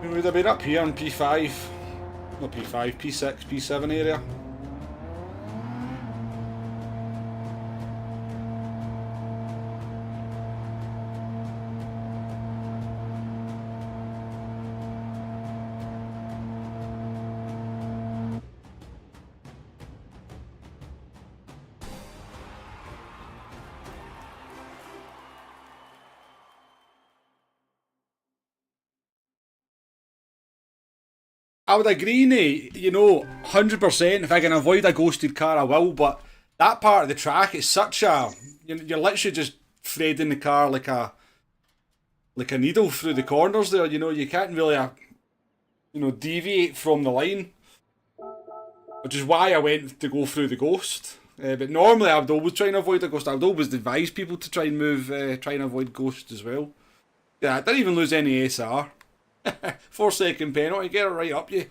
We would have been up here in P5. Not P5, P6, P7 area. I would agree, Nate. You know, 100%. If I can avoid a ghosted car, I will. But that part of the track is such a you're literally just threading the car like a needle through the corners there. You know, you can't really deviate from the line, which is why I went to go through the ghost. But normally I would always try and avoid a ghost. I would always advise people to try and try and avoid ghosts as well. Yeah, I didn't even lose any SR. 4-second penalty, get it right up you.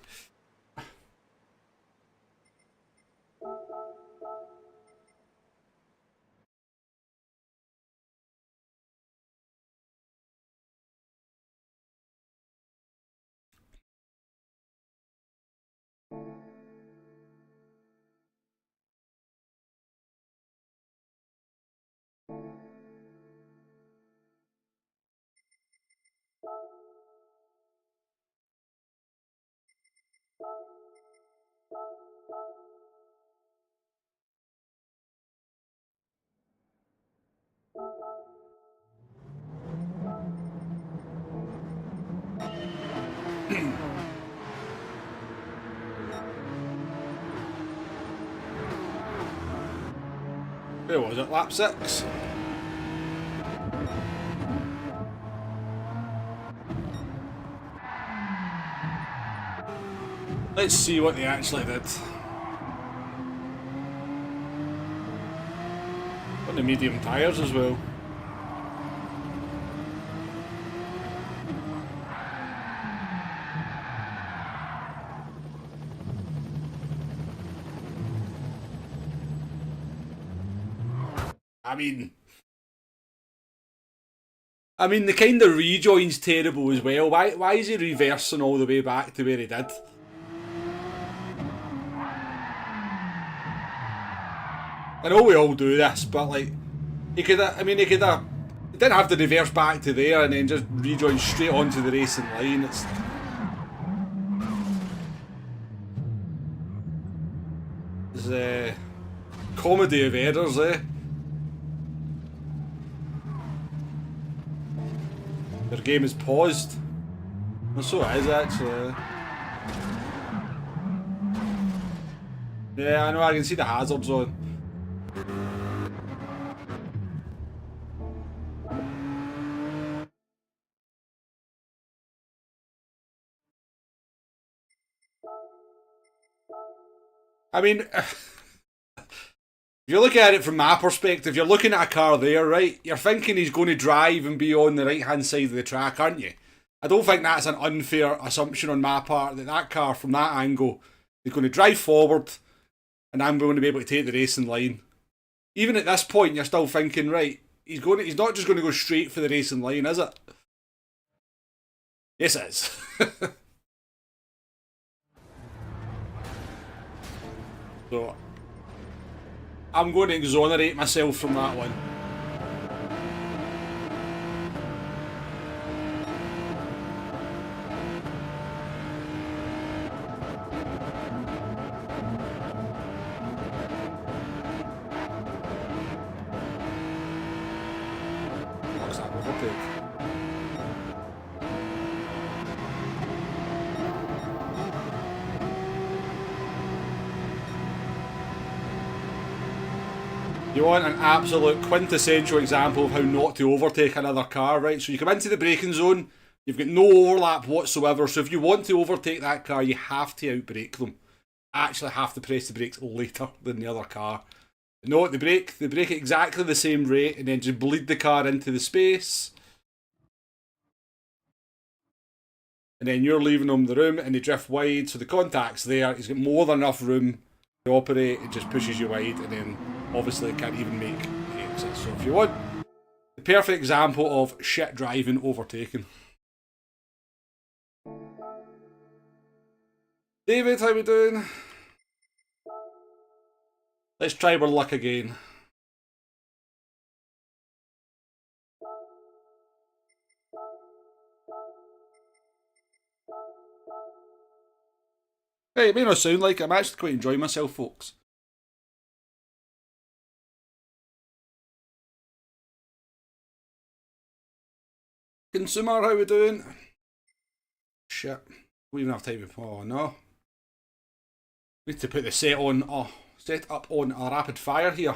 Where was it? Lap 6? Let's see what they actually did. On the medium tyres as well. I mean, the kind of rejoin's terrible as well. Why is he reversing all the way back to where he did? I know we all do this, but like, he didn't have to reverse back to there and then just rejoin straight onto the racing line. It's a comedy of errors, eh? Their game is paused. Well, so it is actually. Yeah, I know, I can see the hazards on. I mean, if you look at it from my perspective, you're looking at a car there, right? You're thinking he's going to drive and be on the right-hand side of the track, aren't you? I don't think that's an unfair assumption on my part that car from that angle is going to drive forward and I'm going to be able to take the racing line. Even at this point, you're still thinking, right, he's not just going to go straight for the racing line, is it? Yes, it is. So, I'm going to exonerate myself from that one. What's that overtake? You want an absolute quintessential example of how not to overtake another car, right? So you come into the braking zone, you've got no overlap whatsoever, so if you want to overtake that car, you have to outbrake them. Actually have to press the brakes later than the other car. No, they brake at exactly the same rate and then just bleed the car into the space. And then you're leaving them the room and they drift wide, so the contact's there, he's got more than enough room to operate, it just pushes you wide and then obviously can't even make the exit. So if you want the perfect example of shit driving overtaking. David, how we doing? Let's try our luck again. Hey, it may not sound like it. I'm actually quite enjoying myself, folks. Consumer, how we doing? Shit. Don't even have time to. Oh no. Need to put the set on. Oh, set up on a rapid fire here.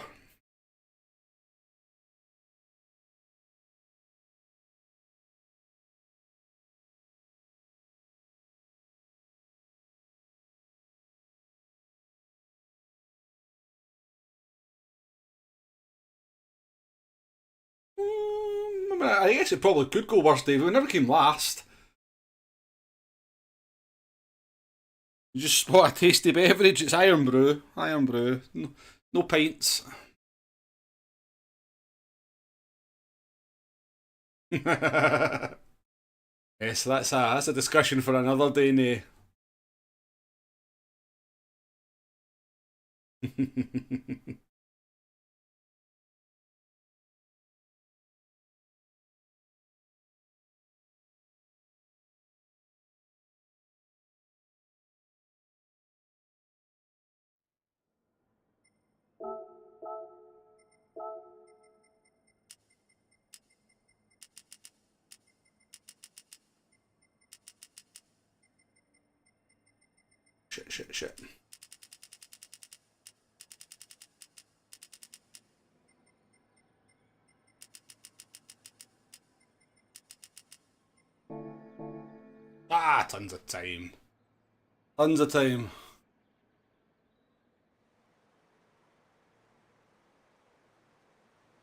I guess it probably could go worse, Dave. We never came last. You just spot a tasty beverage. It's Iron Brew. Iron Brew. No pints. Yes, that's a discussion for another day, Nay. Shit. Ah, tons of time. Tons of time.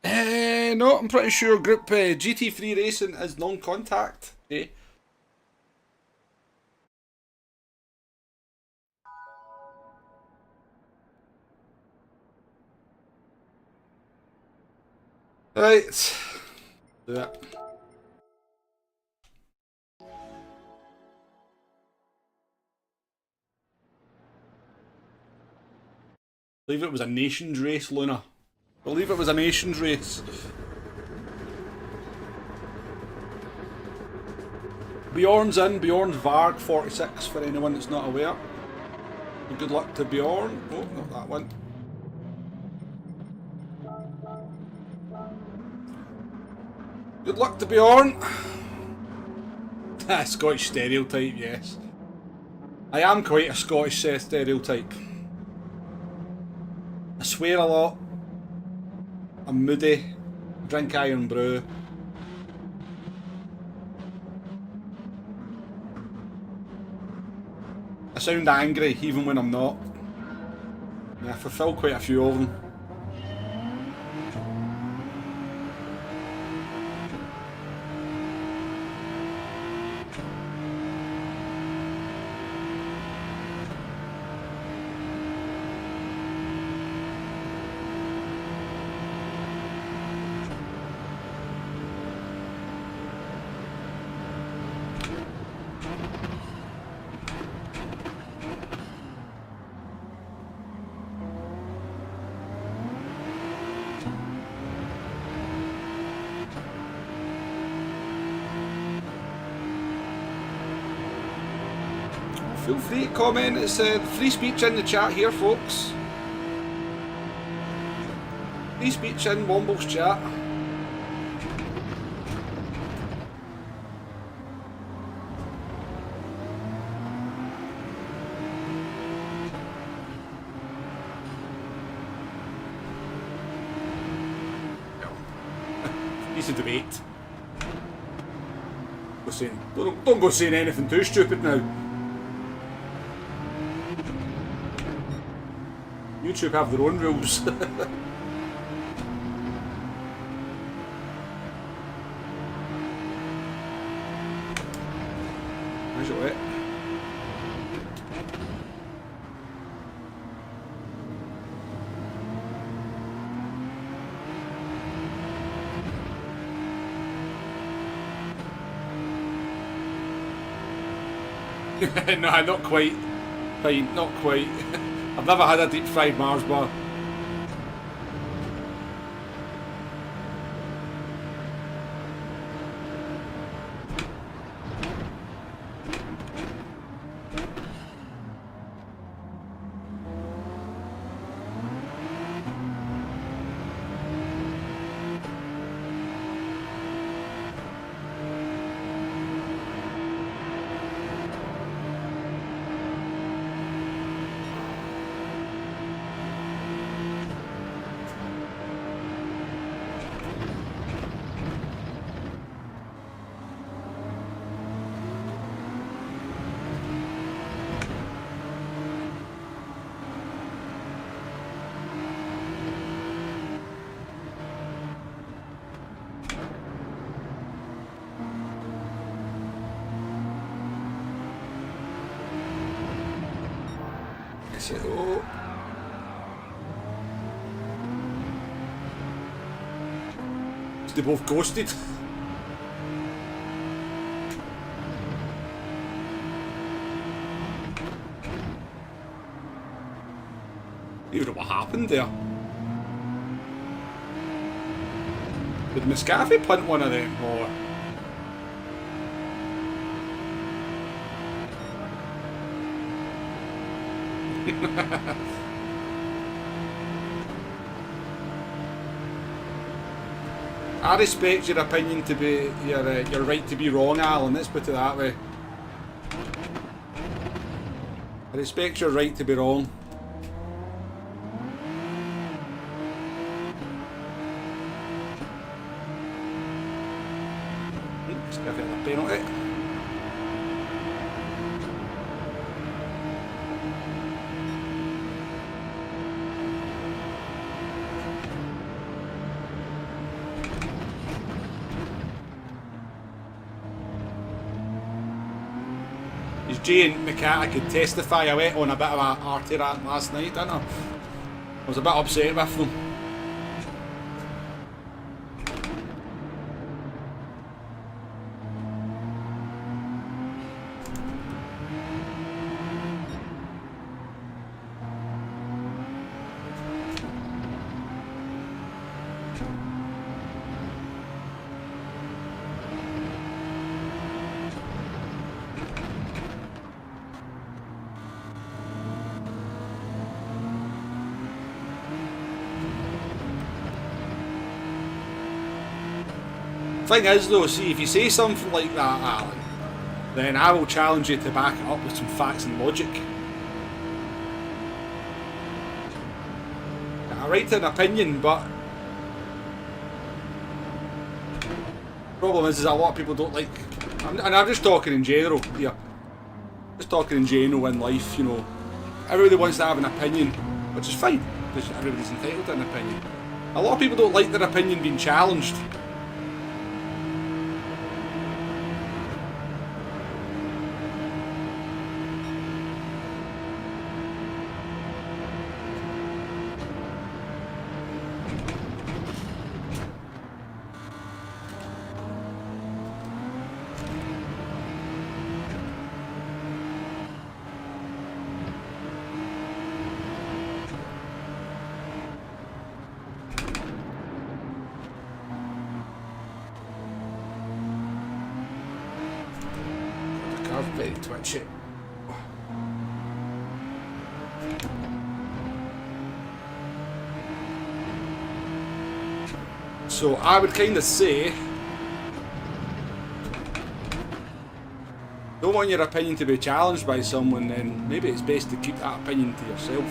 No, I'm pretty sure Group GT3 Racing is non-contact. Eh? Right. Do it. Believe it was a nations race, Luna. Believe it was a nations race. Bjorn's in. Bjorn's Varg 46 for anyone that's not aware. Good luck to Bjorn. Oh, not that one. Good luck to Bjorn. Scottish stereotype, yes. I am quite a Scottish stereotype. I swear a lot. I'm moody. Drink Iron Brew. I sound angry even when I'm not. Yeah, I fulfill quite a few of them. Feel free to comment. It's free speech in the chat here, folks. Free speech in Womble's chat. It's a debate. Don't go saying anything too stupid now. YouTube have their own rules. How's it wet? No, not quite. Fine, not quite. I've never had a deep fried Mars bar. set, oh. They both ghosted. You don't know what happened there. Did Muscafi punt one of them or? I respect your opinion to be your right to be wrong, Alan. Let's put it that way. I respect your right to be wrong. Let's give it a penalty. Jay and McCarthy could testify. I went on a bit of a arty rant last night, didn't I? I was a bit upset with them. Thing is though, see, if you say something like that, Alan, then I will challenge you to back it up with some facts and logic. I right to an opinion, but the problem is a lot of people don't like, and I'm just talking in general here, just talking in general in life, you know, everybody wants to have an opinion, which is fine, because everybody's entitled to an opinion. A lot of people don't like their opinion being challenged. Very twitchy. So I would kind of say, don't want your opinion to be challenged by someone, then maybe it's best to keep that opinion to yourself.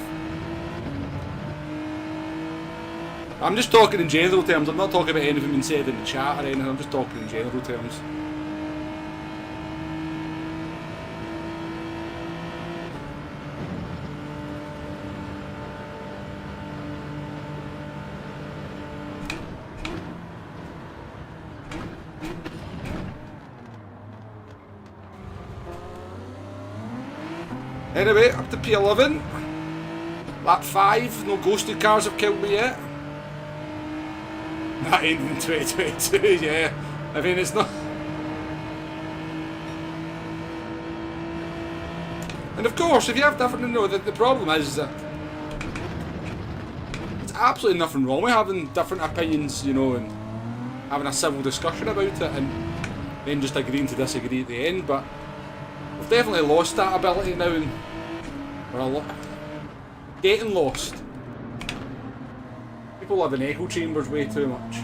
I'm just talking in general terms, I'm not talking about anything being said in the chat or anything, I'm just talking in general terms. Anyway, up to P11. Lap 5, no ghosted cars have killed me yet. That ended in 2022, yeah. I mean, it's not... And of course, if you have different... No, the problem is that... There's absolutely nothing wrong with having different opinions, you know, and having a civil discussion about it, and then just agreeing to disagree at the end, but... We've definitely lost that ability now, and we're getting lost. People live in echo chambers way too much.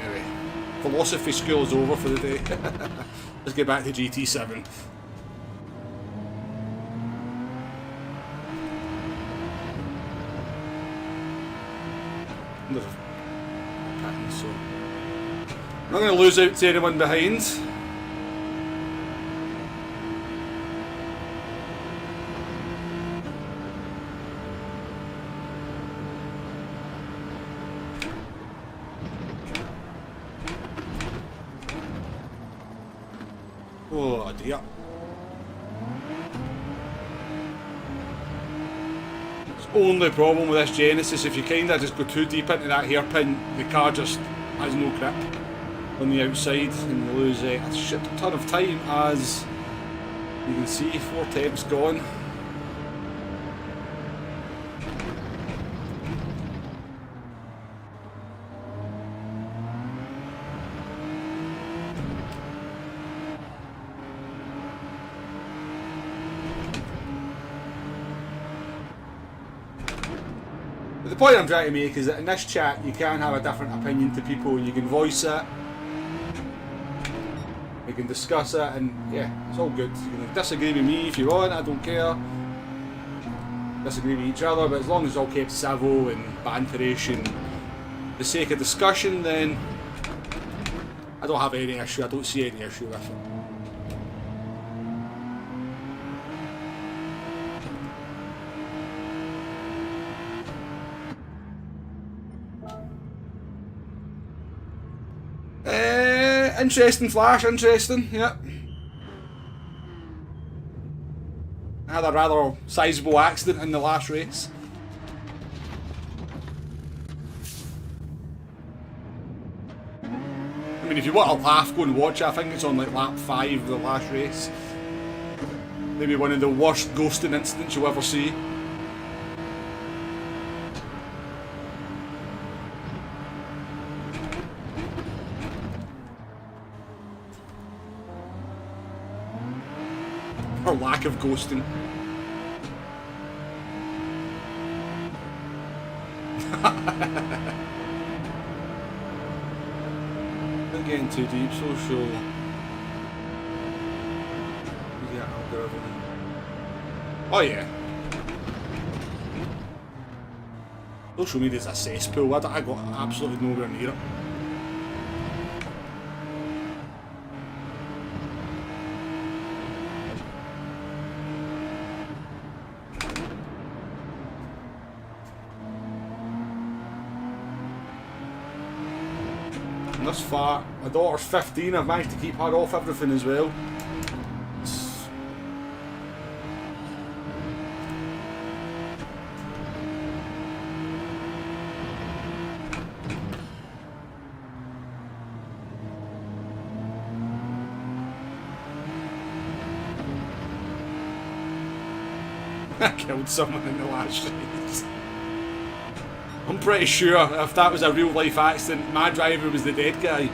Anyway, philosophy school is over for the day. Let's get back to GT7. So I'm not going to lose out to anyone behind. Oh dear. Only problem with this Genesis, if you kind of just go too deep into that hairpin, the car just has no grip on the outside and you lose a shit ton of time, as you can see 4 temps gone. But the point I'm trying to make is that in this chat you can have a different opinion to people, you can voice it, you can discuss it, and yeah, it's all good. You can disagree with me if you want, I don't care. Disagree with each other, but as long as it's all kept civil and banterish and the sake of discussion, then I don't have any issue, I don't see any issue with it. Interesting flash, interesting, yeah. I had a rather sizable accident in the last race. I mean, if you want a laugh, go and watch it. I think it's on like lap 5 of the last race. Maybe one of the worst ghosting incidents you'll ever see. Or lack of ghosting. Not getting too deep, so sure. Yeah, algorithm. Oh yeah. Social media's a cesspool. I got absolutely nowhere near it. Thus far, my daughter's 15, I've managed to keep her off everything as well. I killed someone in the last race. I'm pretty sure if that was a real life accident, my driver was the dead guy.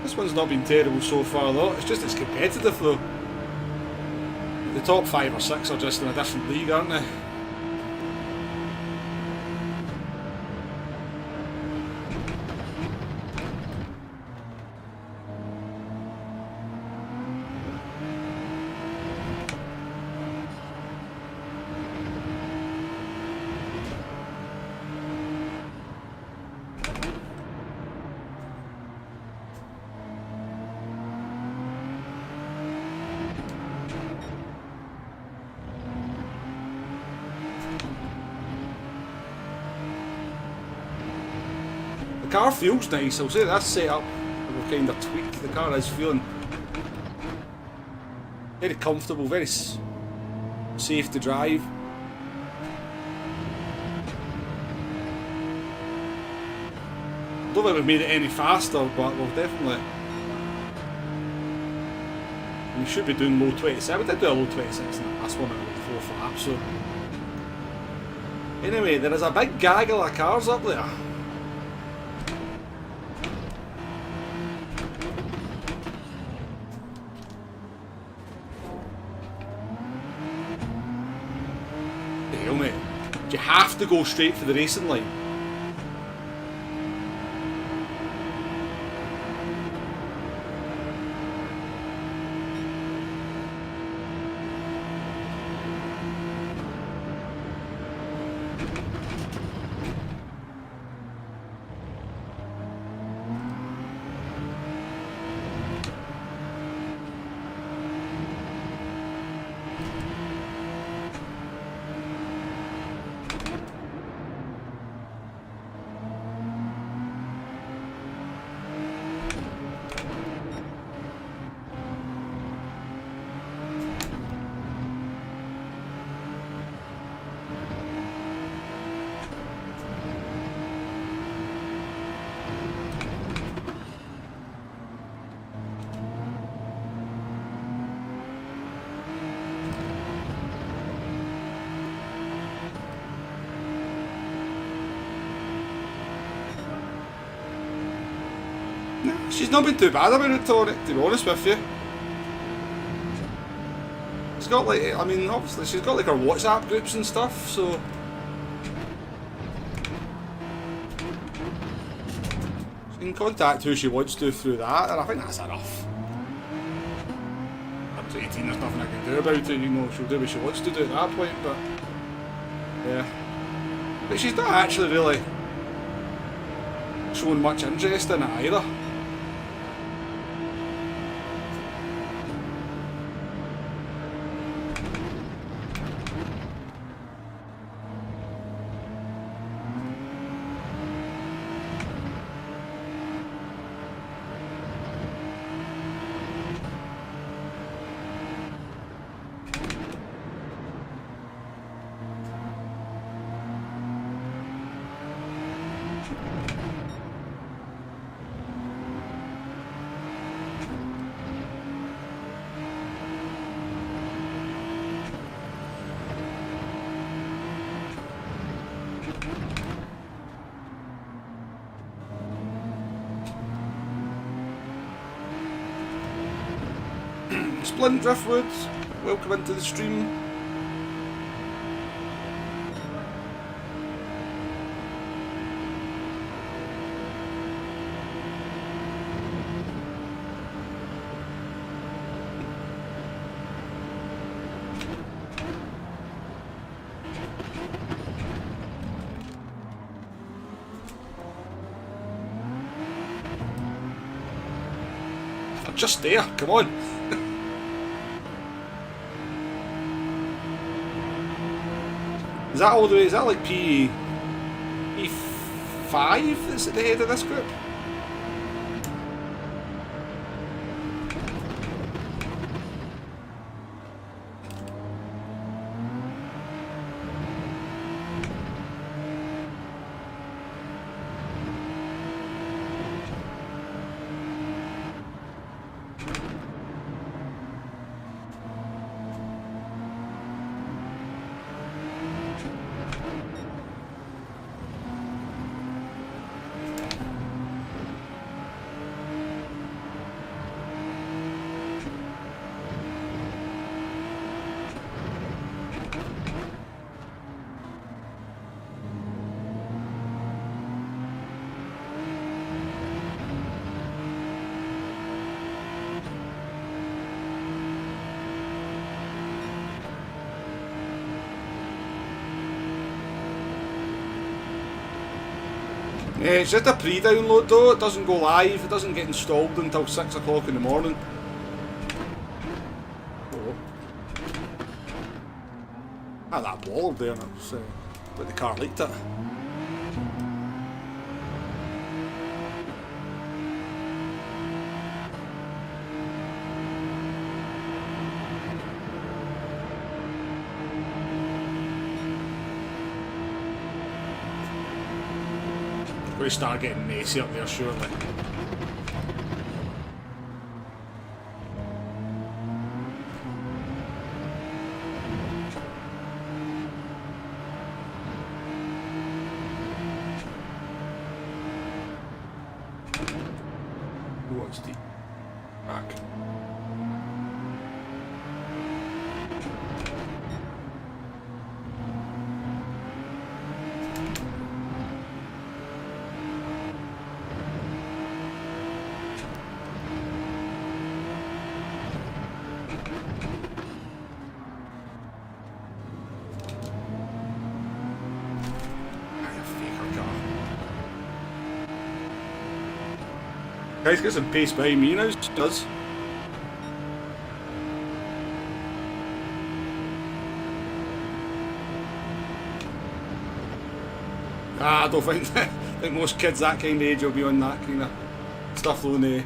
This one's not been terrible so far though, it's just it's competitive though. The top 5 or 6 are just in a different league, aren't they? The car feels nice, I'll say that's set up. We've kind of tweaked. The car is feeling very comfortable, very safe to drive. Don't think we've made it any faster, but we've definitely. We should be doing low 27. We did do a low 26 in the last one out of the 4th lap, so. Anyway, there is a big gaggle of cars up there. Mate, you have to go straight for the racing line. She's not been too bad about it, Tony, to be honest with you. She's got like, I mean, obviously she's got like her WhatsApp groups and stuff, so... She can contact who she wants to through that, and I think that's enough. Up to 18, there's nothing I can do about it, you know, she'll do what she wants to do at that point, but... Yeah. But she's not actually really showing much interest in it either. Splint Driftwood, welcome into the stream. I'm just there, come on. Is that all the way, is that like P5 that's at the head of this group? Yeah, it's just a pre-download though, it doesn't go live, it doesn't get installed until 6 o'clock in the morning. Oh. Ah, that wall there, it's like the car leaked it. Going to start getting messy up there, surely. What's the back? Guys, get some pace behind me now, does. I don't think, I think most kids that kind of age will be on that kind of stuff though, no.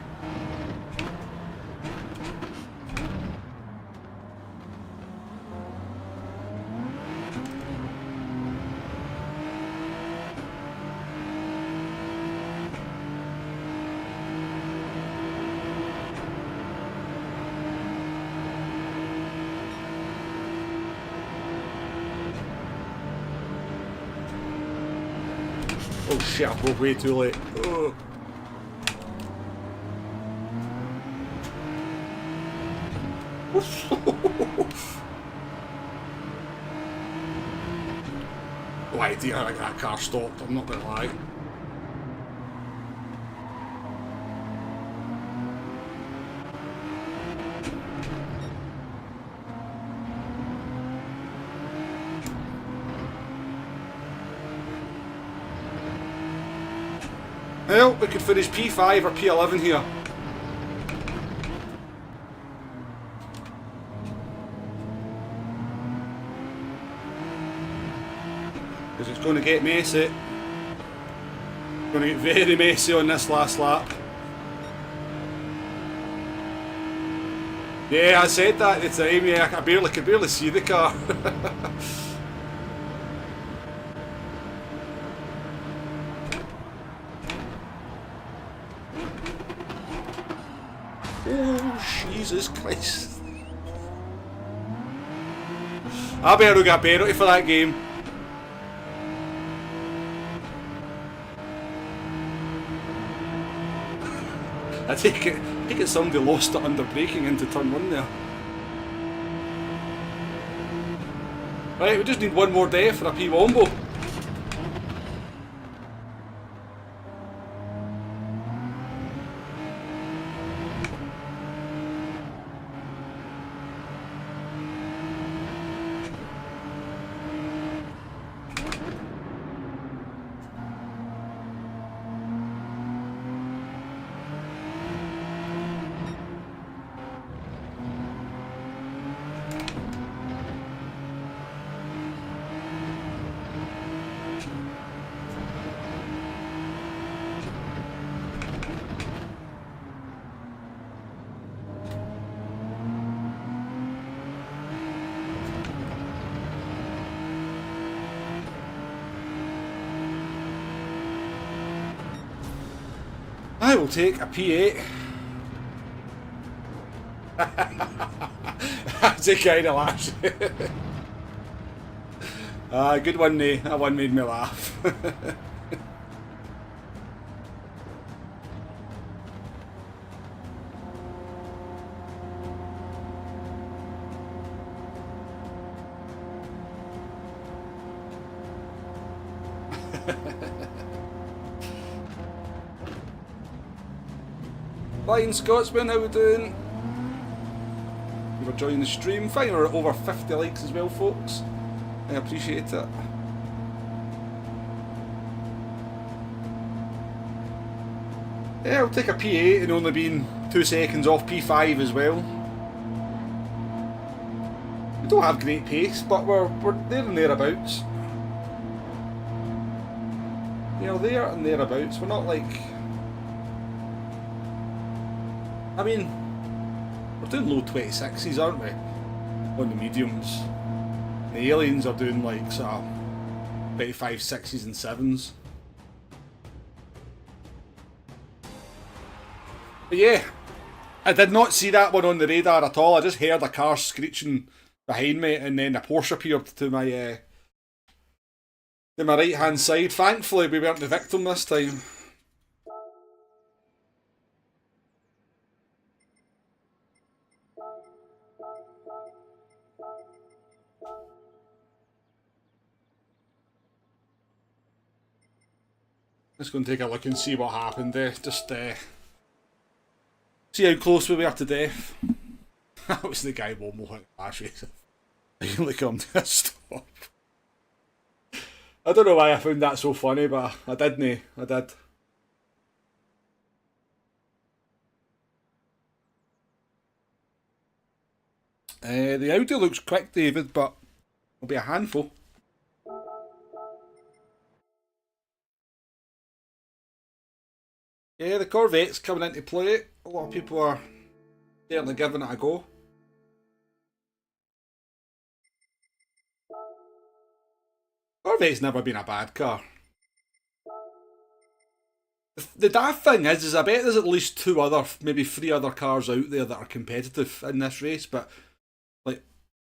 Oh shit, I broke way too late. Oh. No idea how that car stopped, I'm not gonna lie. Well, we could finish P5 or P11 here. Because it's going to get messy. It's going to get very messy on this last lap. Yeah, I said that at the time, yeah, I could barely see the car. Oh, Jesus Christ. I better get a penalty for that game. I take it somebody lost it under braking into turn 1 there. Right, we just need one more day for a P-Wombo. I will take a P8. That's a kind of laugh. Good one, Nay. That one made me laugh. Flying Scotsman, how we doing? You for joining the stream. Finally, we're at over 50 likes as well, folks. I appreciate it. Yeah, I'll take a P8 and only being 2 seconds off P5 as well. We don't have great pace, but we're there and thereabouts. You know, there and thereabouts. We're not like... I mean, we're doing low 26s, aren't we? On the mediums. The aliens are doing like sort of 25 6s and 7s. But yeah, I did not see that one on the radar at all. I just heard a car screeching behind me, and then a Porsche appeared to my right hand side. Thankfully, we weren't the victim this time. Let's go and take a look and see what happened there. Just see how close we were to death. That was the guy one more flash race. I only come to a stop. I don't know why I found that so funny, but I did. I did. The Audi looks quick, David, but it'll be a handful. Yeah, the Corvette's coming into play. A lot of people are certainly giving it a go. Corvette's never been a bad car. The daft thing is I bet there's at least 2 other, maybe 3 other cars out there that are competitive in this race, but like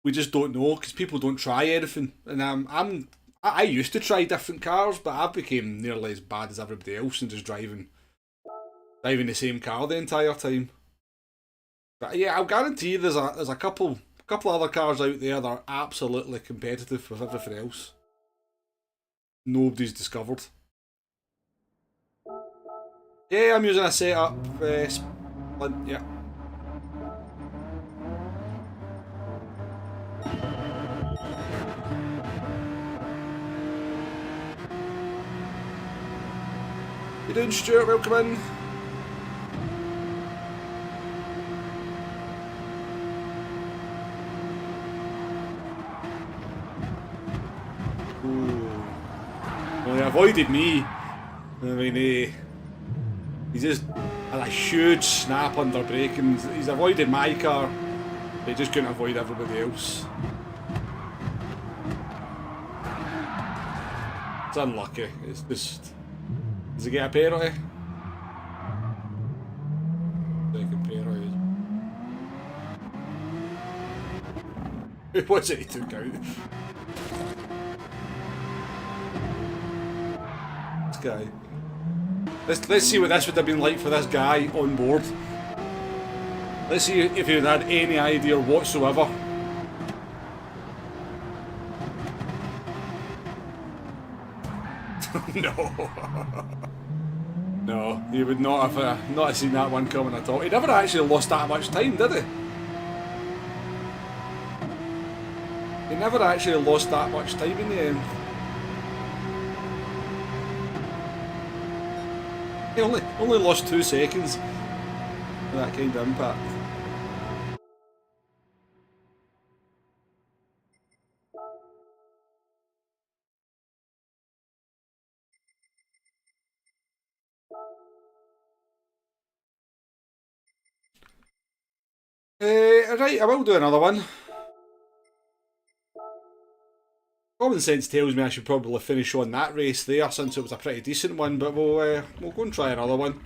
we just don't know because people don't try anything. And I used to try different cars, but I became nearly as bad as everybody else and just driving the same car the entire time. But yeah, I'll guarantee there's a couple other cars out there that are absolutely competitive with everything else. Nobody's discovered. Yeah, I'm using a setup. Splint, yeah. You doing, Stuart? Welcome in. Ooh. Well, he avoided me. I mean, he just had a huge snap under braking. He's avoided my car, but he just couldn't avoid everybody else. It's unlucky. It's just... Does he get a penalty? Second penalty. Who was it he took out? This guy. Let's see what this would have been like for this guy on board. Let's see if he had any idea whatsoever. No. No, he would not have seen that one coming at all. He never actually lost that much time, did he? He never actually lost that much time in the end. He only lost 2 seconds with that kind of impact. Right, I will do another one. Common sense tells me I should probably finish on that race there, since it was a pretty decent one, but we'll go and try another one.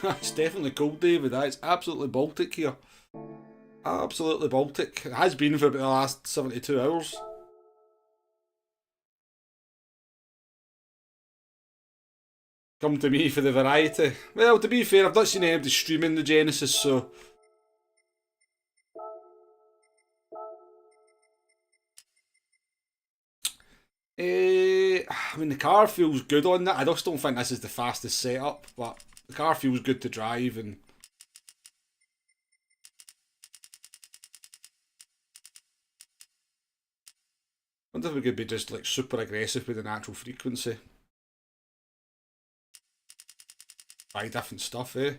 It's definitely cold, David. It's absolutely Baltic here. Absolutely Baltic. It has been for about the last 72 hours. Come to me for the variety. Well, to be fair, I've not seen anybody streaming the Genesis, so... I mean, the car feels good on that. I just don't think this is the fastest setup, but the car feels good to drive, and... I wonder if we could be just like super aggressive with the natural frequency. Try different stuff, eh?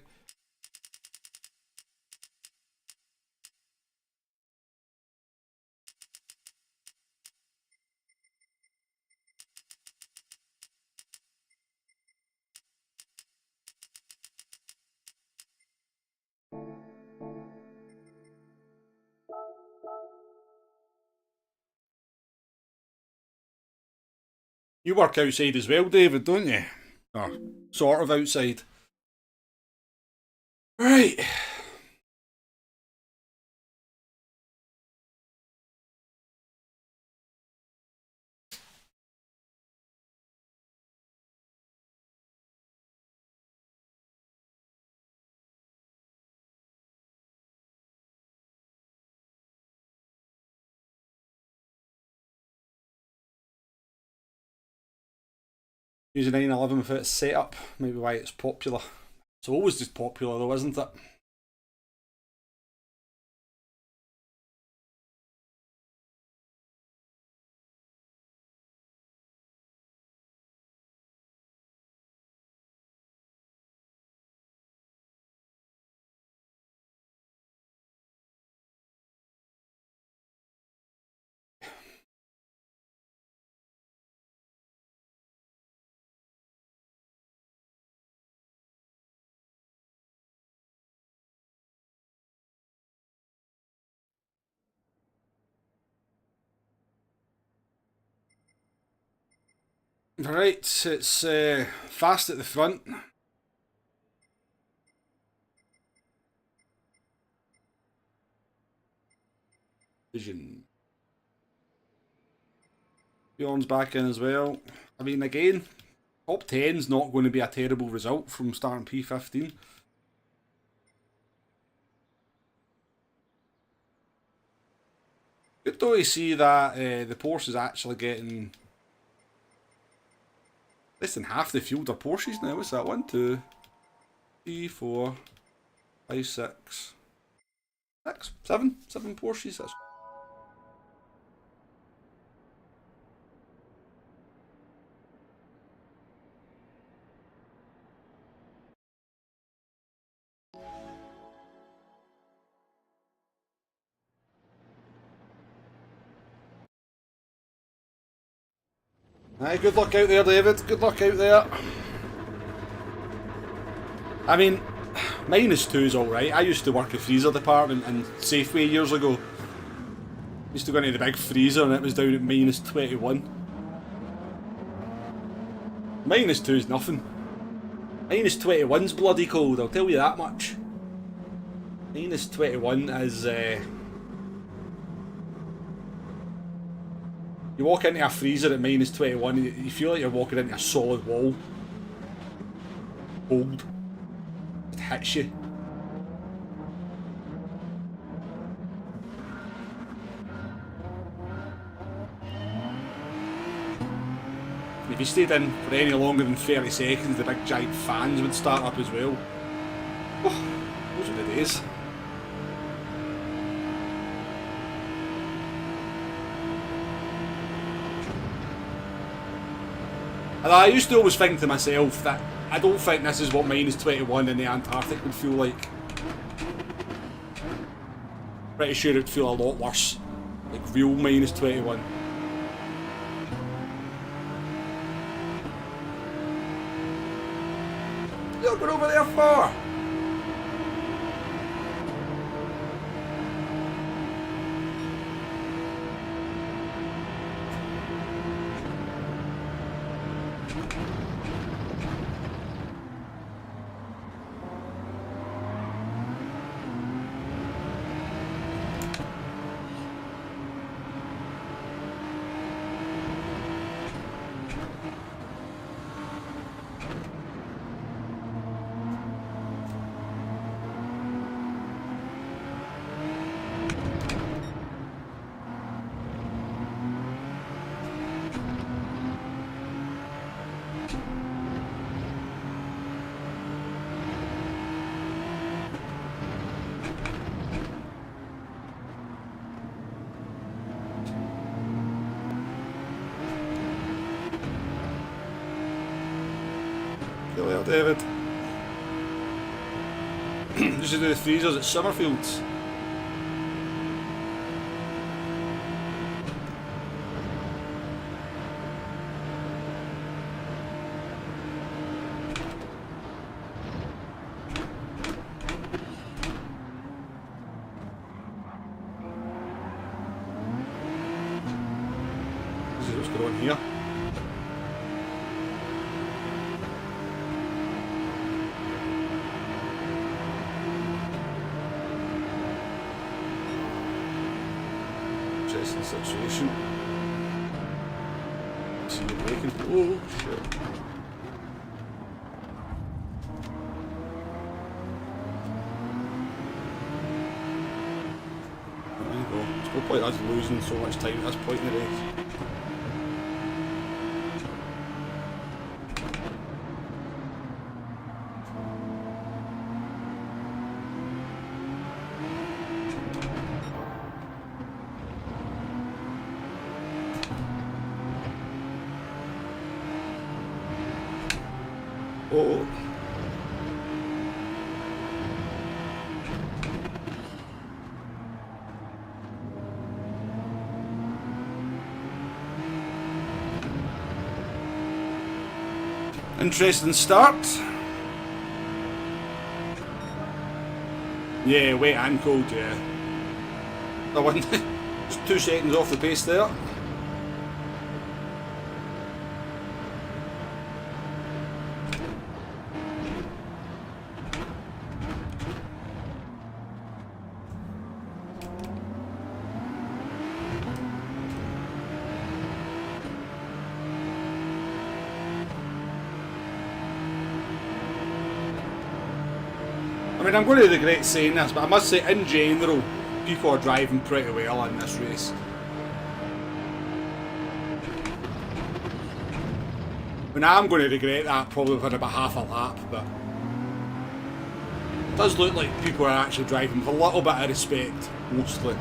You work outside as well, David, don't you? Or sort of outside. Right. Using 911 with its setup, maybe why it's popular. It's always just popular though, isn't it? Right, it's fast at the front. Vision. Bjorn's back in as well. I mean, again, Top 10's not going to be a terrible result from starting P15. Good though to see that the Porsche is actually getting less than half the field are Porsches now. What's that? 1, 2, 3, 4, 5, 6, 7 Porsches. That's aye, good luck out there, David. Good luck out there. I mean, -2 is alright. I used to work a freezer department in Safeway years ago. Used to go into the big freezer and it was down at -21. -2 is nothing. -21's bloody cold, I'll tell you that much. -21 is... You walk into a freezer at -21, you feel like you're walking into a solid wall. Cold. It hits you. If you stayed in for any longer than 30 seconds, the big giant fans would start up as well. Oh, those are the days. And I used to always think to myself that I don't think this is what -21 in the Antarctic would feel like. Pretty sure it would feel a lot worse. Like real -21. You're going over there for? Well, David. Used to do the freezers at Summerfields. What's going on here? Situation. See you breaking. Oh shit. There you go. There's no point us losing so much time at this point in the race. Oh. Interesting start. Yeah, wet and cold, yeah. I wasn't just 2 seconds off the pace there. mean, I'm going to regret saying this, but I must say, in general, people are driving pretty well in this race. I mean, I'm going to regret that probably within about half a lap, but it does look like people are actually driving with a little bit of respect, mostly.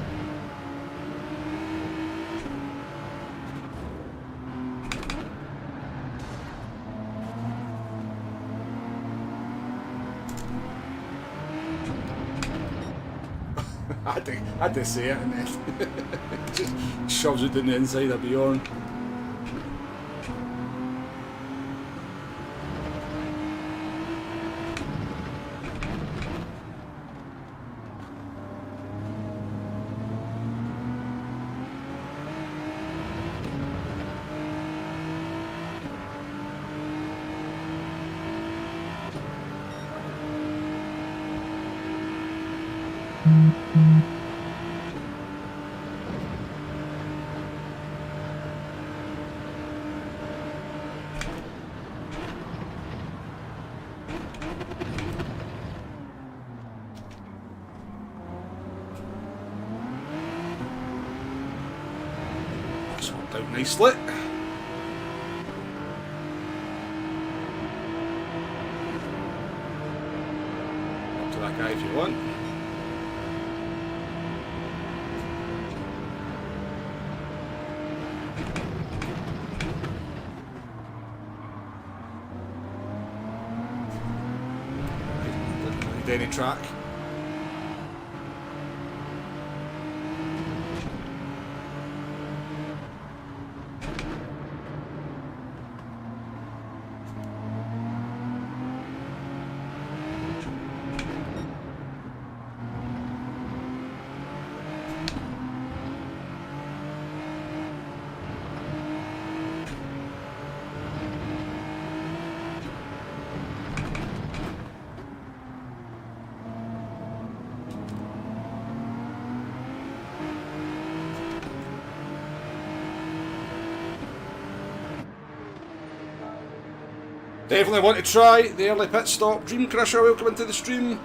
I had to say it and then just shoves it in the inside of Bjorn. That's worked out nicely. Up to that guy if you want. Any track. Definitely want to try the early pit stop. Dream Crusher, welcome into the stream.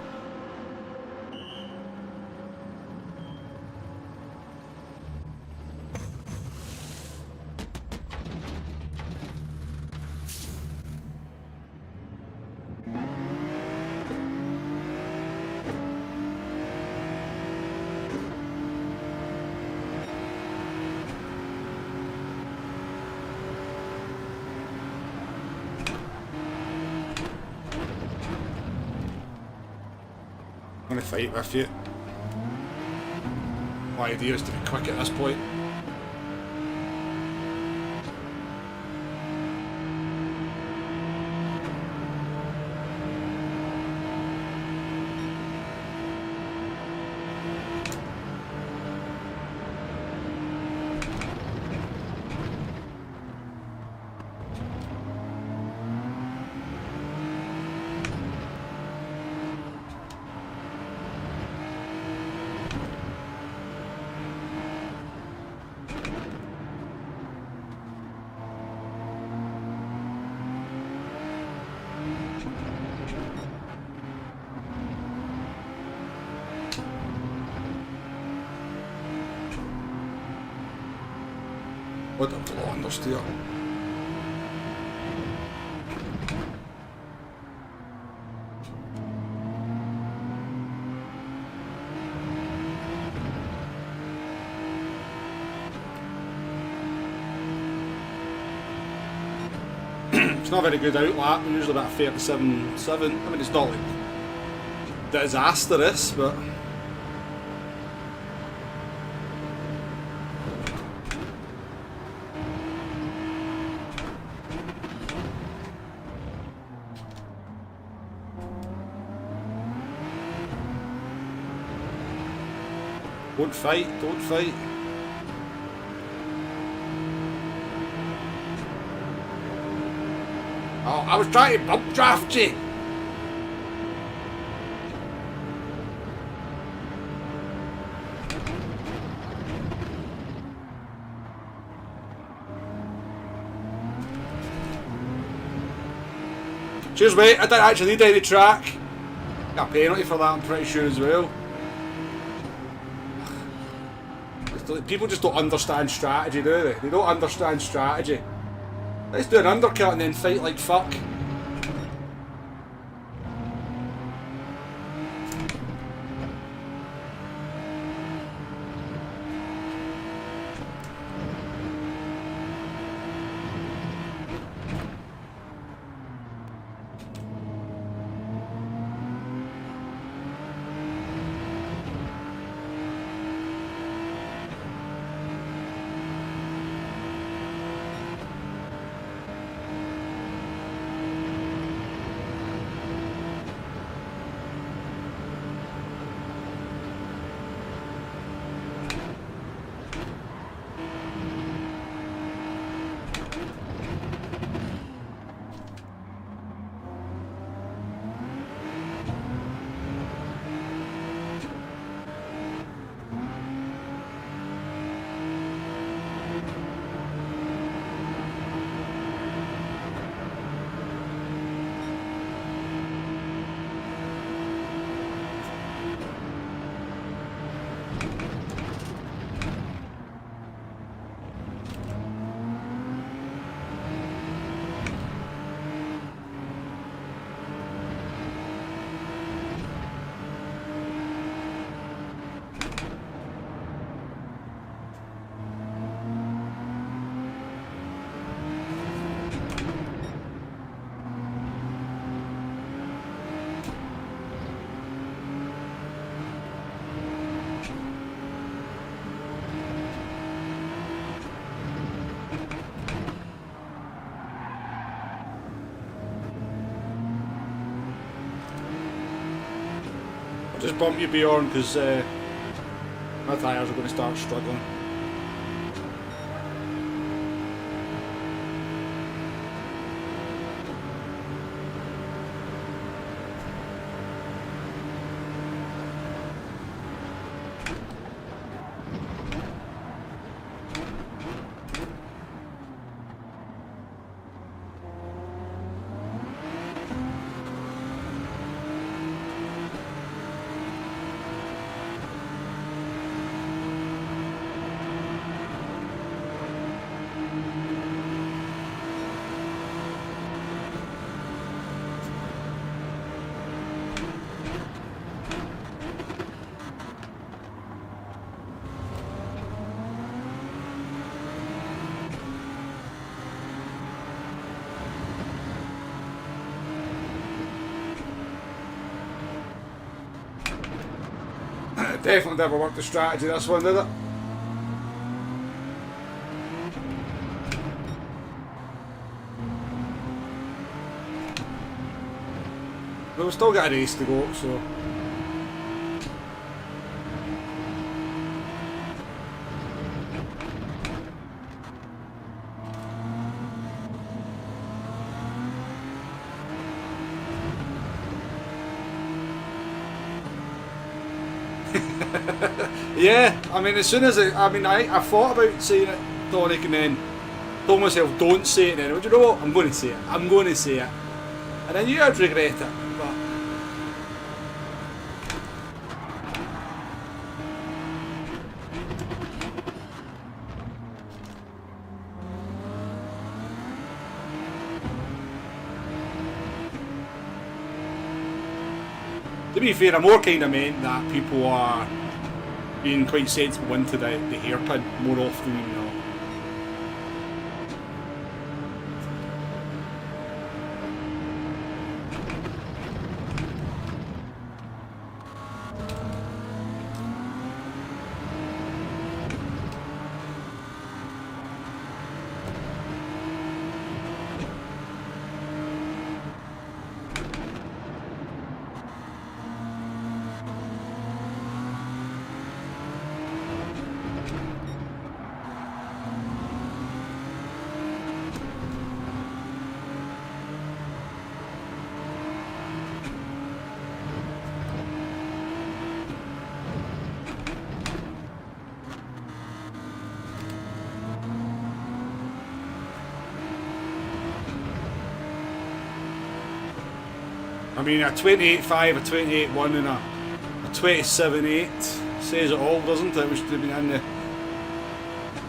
I'm going to fight with you. My idea is to be quick at this point. Wat op de understeer. It's not a very good outlap, usually about 37.7. I mean, it's not like disastrous, but don't fight, don't fight. Oh, I was trying to bump draft you. Cheers, mate. I don't actually need any track. Got a penalty for that, I'm pretty sure, as well. People just don't understand strategy, do they? They don't understand strategy. Let's do an undercut and then fight like fuck. Just bump you, Bjorn, because my tyres are going to start struggling. Definitely never worked the strategy this one, did it? But we've still got a race to go, so... Yeah, I mean, as soon as I thought about saying it, Tonic, and then told myself, don't say it then. But you know what? I'm going to say it. I'm going to say it. And I knew I'd regret it, but... To be fair, I more kind of meant that people are being quite sensible into the hairpin more often than not. I mean, a 28.5, a 28.1 and a 27.8 says it all, doesn't it? We should have been in the...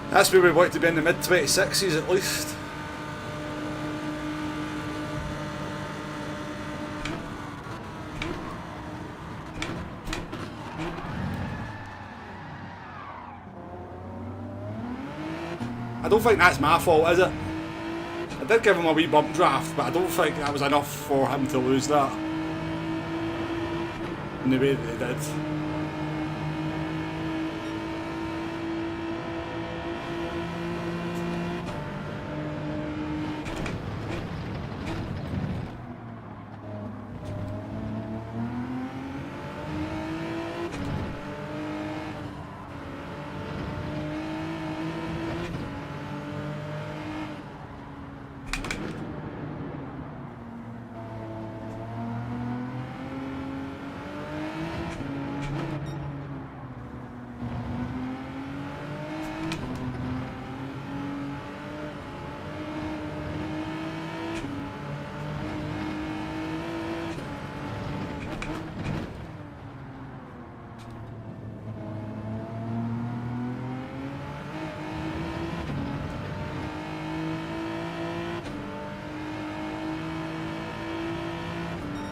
That's where we want to be, in the mid-26s at least. I don't think that's my fault, is it? I did give him a wee bump draft, but I don't think that was enough for him to lose that in the way that he did.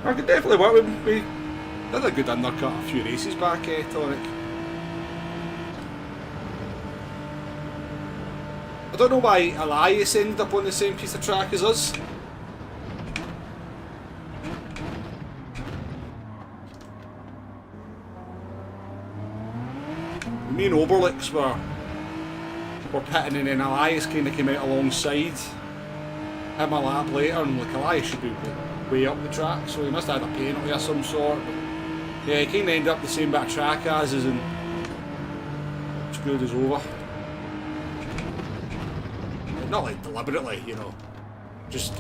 I could definitely work with him. We did a good undercut a few races back, Tonic. I don't know why Elias ended up on the same piece of track as us. Me and Oberlix were pitting, and then Elias kind of came out alongside him a lap later, and like Elias should be way up the track, so he must have had a penalty of some sort. But yeah, he kind of ended up the same bit of track as us and screwed us over. Not like deliberately, you know, just...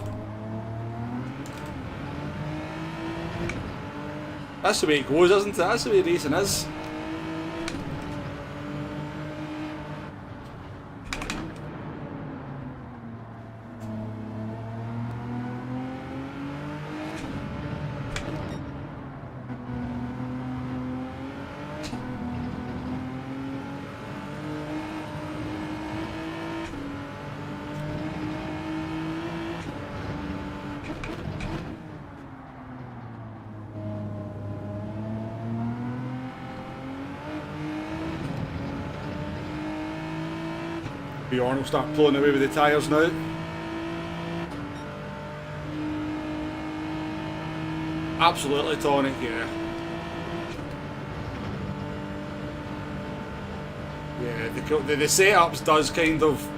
That's the way it goes, isn't it? That's the way racing is. Bjorn will start pulling away with the tyres now. Absolutely, Tonic, yeah. Yeah, the setups does kind of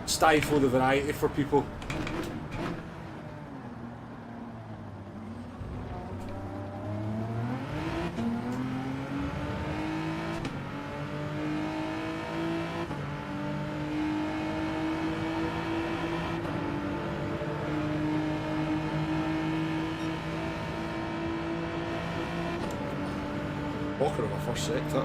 stifle the variety for people. Walker over first sector.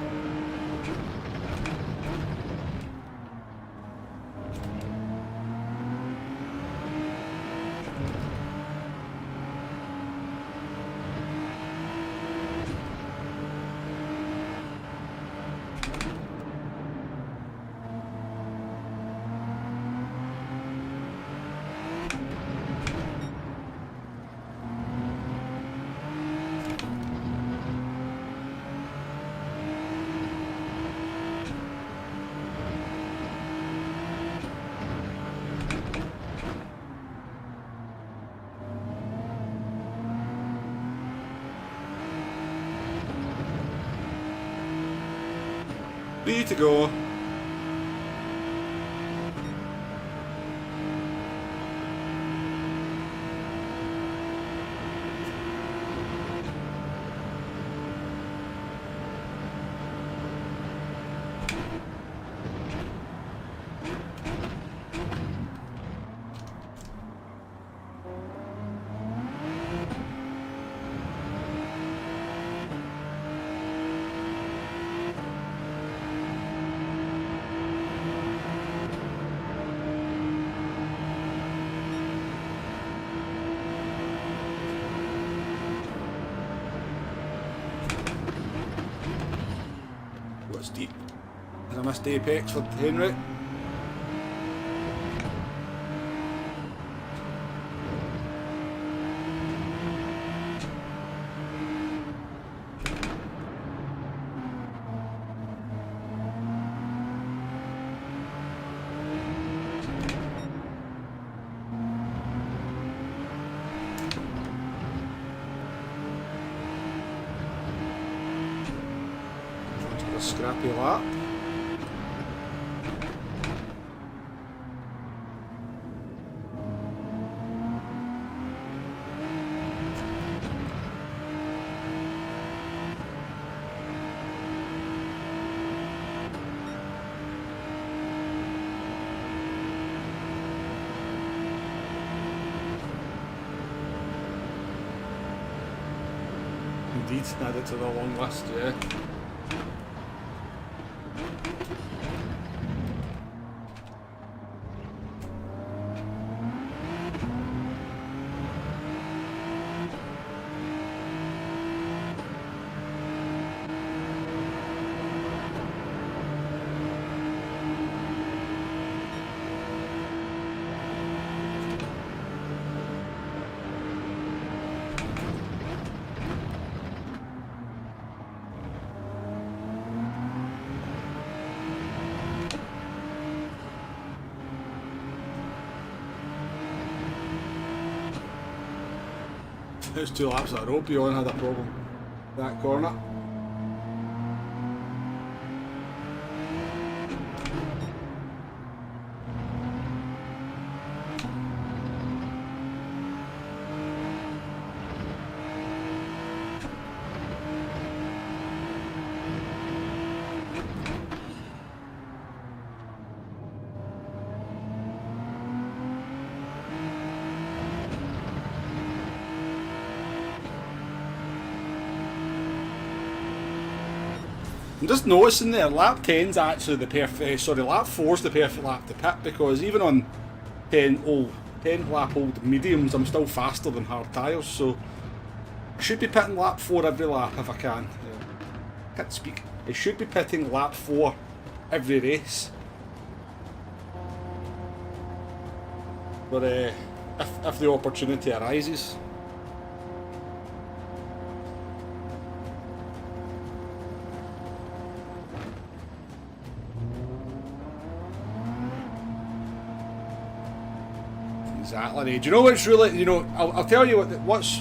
Need to go. that's deep. And I missed apex for Henry. Scrappy lap. Indeed, add it to the long list, yeah. There's 2 laps in a row. Bjorn had a problem that corner. I'm just noticing there, lap 10's actually the perfect, lap 4's the perfect lap to pit, because even on 10 lap old mediums, I'm still faster than hard tyres, so I should be pitting lap 4 every lap if I can. Can't speak. I should be pitting lap 4 every race. But if the opportunity arises. Exactly. Do you know what's really, I'll tell you what's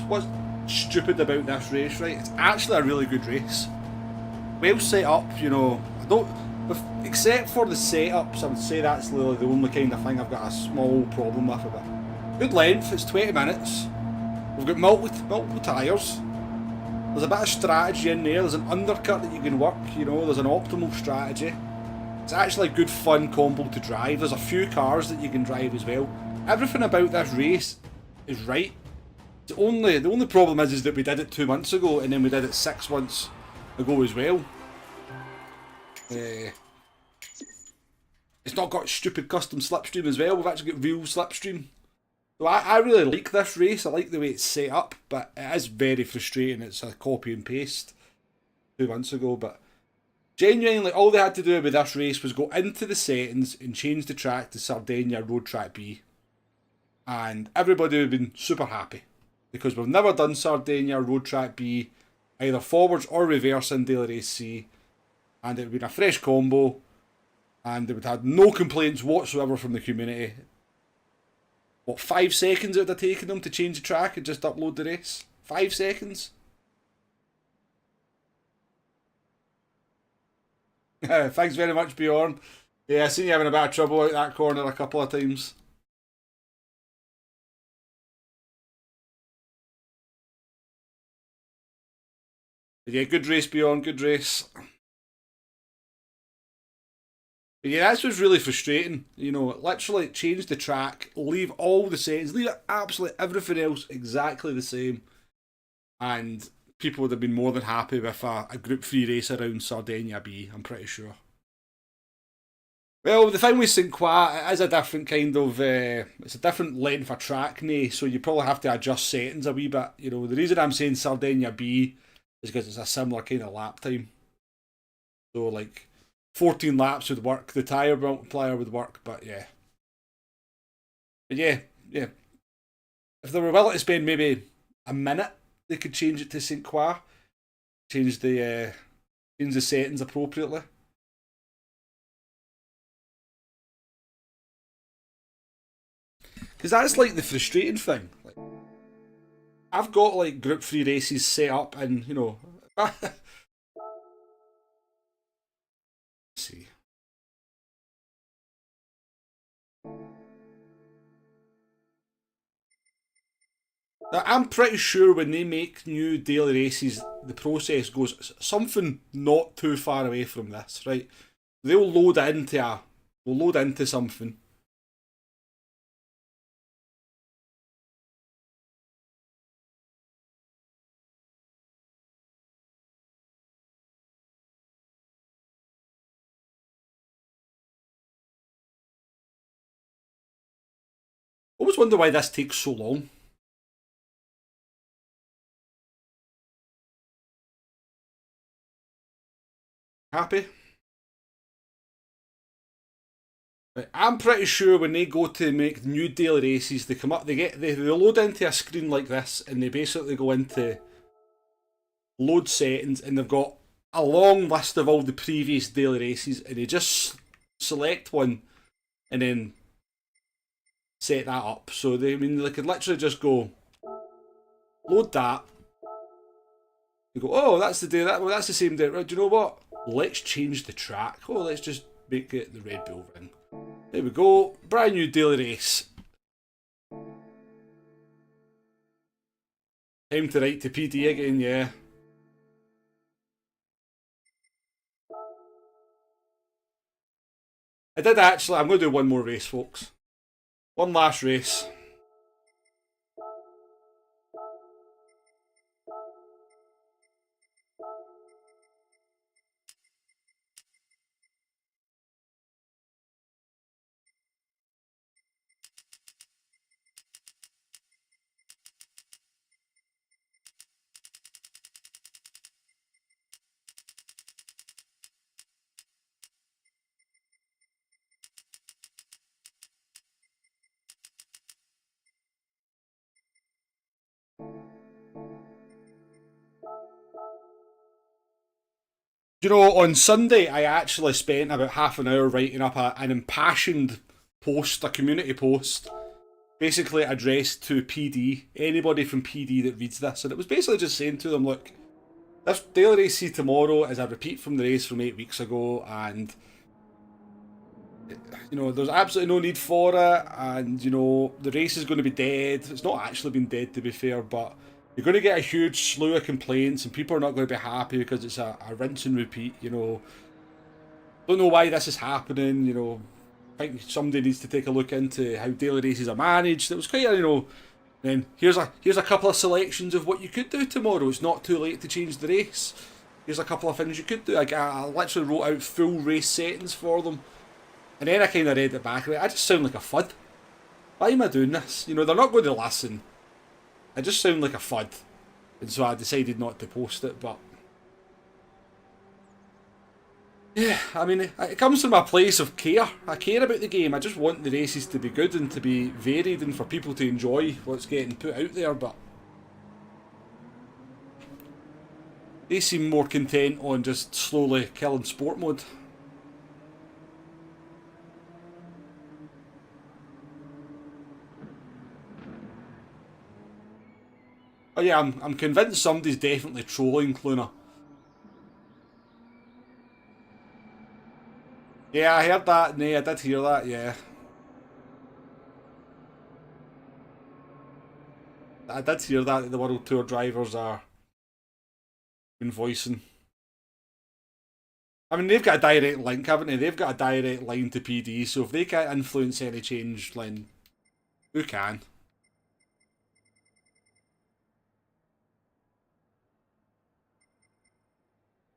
stupid about this race, right? It's actually a really good race. Well set up, I don't, except for the setups, I would say that's really the only kind of thing I've got a small problem with a bit. Good length, it's 20 minutes. We've got multiple tyres. There's a bit of strategy in there, there's an undercut that you can work, there's an optimal strategy. It's actually a good fun combo to drive. There's a few cars that you can drive as well. Everything about this race is right. The only problem is that we did it 2 months ago and then we did it 6 months ago as well. It's not got stupid custom slipstream as well. We've actually got real slipstream. So I really like this race. I like the way it's set up, but it is very frustrating. It's a copy and paste 2 months ago, but genuinely all they had to do with this race was go into the settings and change the track to Sardinia Road Track B. And everybody would have been super happy, because we've never done Sardinia Road Track B, either forwards or reverse in Daily Race C, and it would have been a fresh combo, and they would have had no complaints whatsoever from the community. What, 5 seconds it would have taken them to change the track and just upload the race? 5 seconds? Thanks very much, Bjorn. Yeah, I seen you having a bit of trouble out that corner a couple of times. Yeah, good race, Bjorn, good race. But yeah, that's what's really frustrating. Literally change the track, leave all the settings, leave absolutely everything else exactly the same. And people would have been more than happy with a Group 3 race around Sardinia B, I'm pretty sure. Well, the thing with St. Croix, it is a different kind of, it's a different length of track now, so you probably have to adjust settings a wee bit. The reason I'm saying Sardinia B is because it's a similar kind of lap time. So, 14 laps would work. The tyre multiplier would work, but yeah. But yeah, yeah. If they were willing to spend maybe a minute, they could change it to St. Croix. Change the settings appropriately. Because that's like the frustrating thing. Like, I've got like Group 3 races set up and, you know... see. Now, I'm pretty sure when they make new daily races, the process goes something not too far away from this, right? They'll load into something. I always wonder why this takes so long. Happy? Right, I'm pretty sure when they go to make new daily races, they come up, they load into a screen like this, and they basically go into load settings, and they've got a long list of all the previous daily races, and they just select one, and then set that up. So they could literally just go load that. You go, oh, that's the day. Well, that's the same day. Right? Do you know what? Let's change the track. Oh, let's just make it the Red Bull Ring. There we go. Brand new daily race. Time to write to PD again. Yeah. I did actually. I'm going to do one more race, folks. One last race. You know, on Sunday, I actually spent about half an hour writing up an impassioned post, a community post, basically addressed to PD, anybody from PD that reads this. And it was basically just saying to them, look, this daily race tomorrow is a repeat from the race from 8 weeks ago, and, you know, there's absolutely no need for it, and, you know, the race is going to be dead. It's not actually been dead, to be fair, but you're going to get a huge slew of complaints, and people are not going to be happy because it's a rinse and repeat, you know. Don't know why this is happening, you know. I think somebody needs to take a look into how daily races are managed. It was quite, you know. Then here's a couple of selections of what you could do tomorrow. It's not too late to change the race. Here's a couple of things you could do. I literally wrote out full race settings for them, and then I kind of read it back. I just sound like a fud. Why am I doing this? You know, they're not going to listen. I just sound like a fud, and so I decided not to post it. But yeah, I mean, it comes from a place of care. I care about the game. I just want the races to be good and to be varied and for people to enjoy what's getting put out there. But they seem more content on just slowly killing sport mode. Oh yeah, I'm convinced somebody's definitely trolling Cluna. Yeah, I heard that. Nay, I did hear that, yeah. I did hear that the World Tour drivers are invoicing. I mean, they've got a direct link, haven't they? They've got a direct line to PD, so if they can't influence any change, then who can?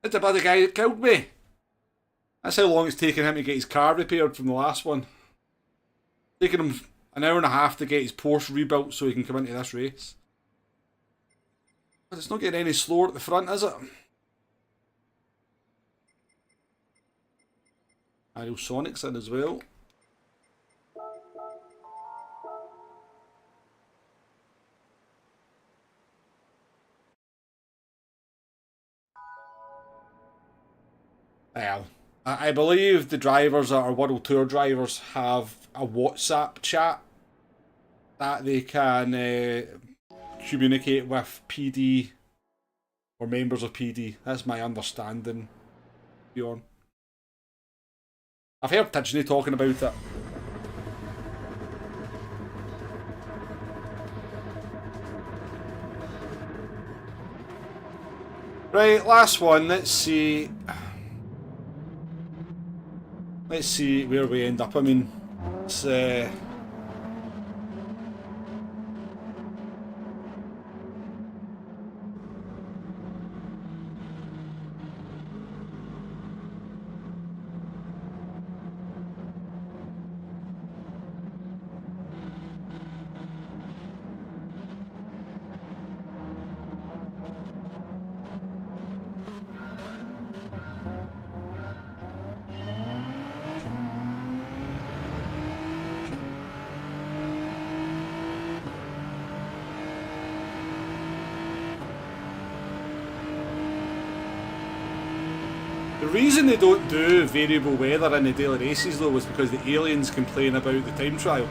It's the bloody guy that killed me. That's how long it's taken him to get his car repaired from the last one. Taking him an hour and a half to get his Porsche rebuilt so he can come into this race. But it's not getting any slower at the front, is it? Sonic's in as well. Well, I believe the drivers that are World Tour drivers have a WhatsApp chat that they can communicate with PD or members of PD. That's my understanding, Bjorn. I've heard Tidgeny talking about it. Right, last one. Let's see. Let's see where we end up. I mean, it's the reason they don't do variable weather in the daily races though was because the aliens complain about the time trial.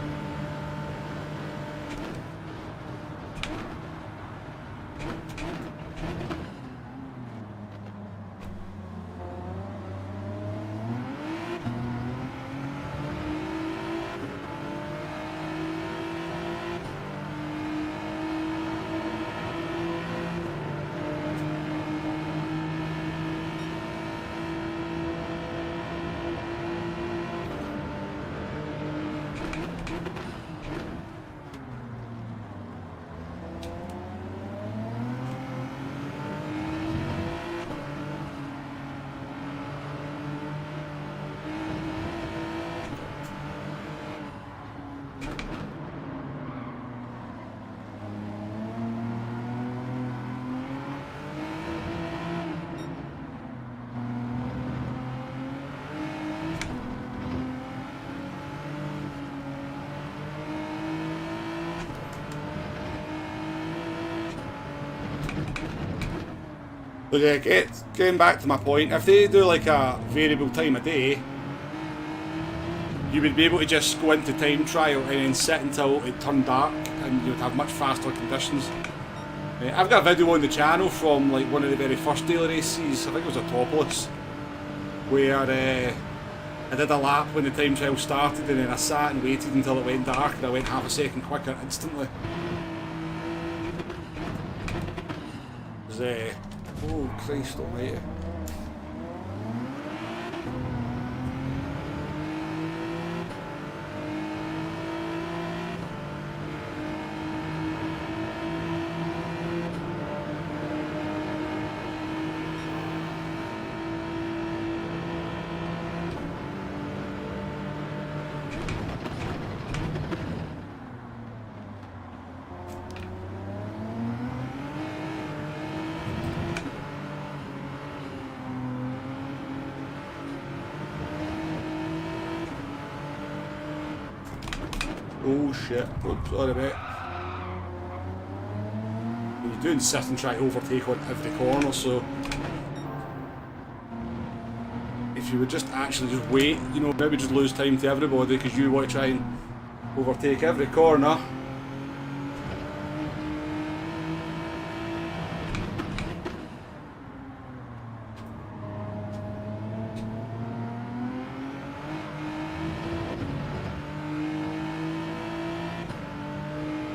But yeah, getting back to my point, if they do like a variable time a day, you would be able to just go into time trial and then sit until it turned dark, and you would have much faster conditions. I've got a video on the channel from like one of the very first daily races, I think it was a topless, where I did a lap when the time trial started, and then I sat and waited until it went dark, and I went half a second quicker instantly. It was, oh Christ almighty. Oh shit, oh, sorry mate. You do insist and try to overtake on every corner, so if you would just actually just wait, you know, maybe just lose time to everybody because you want to try and overtake every corner.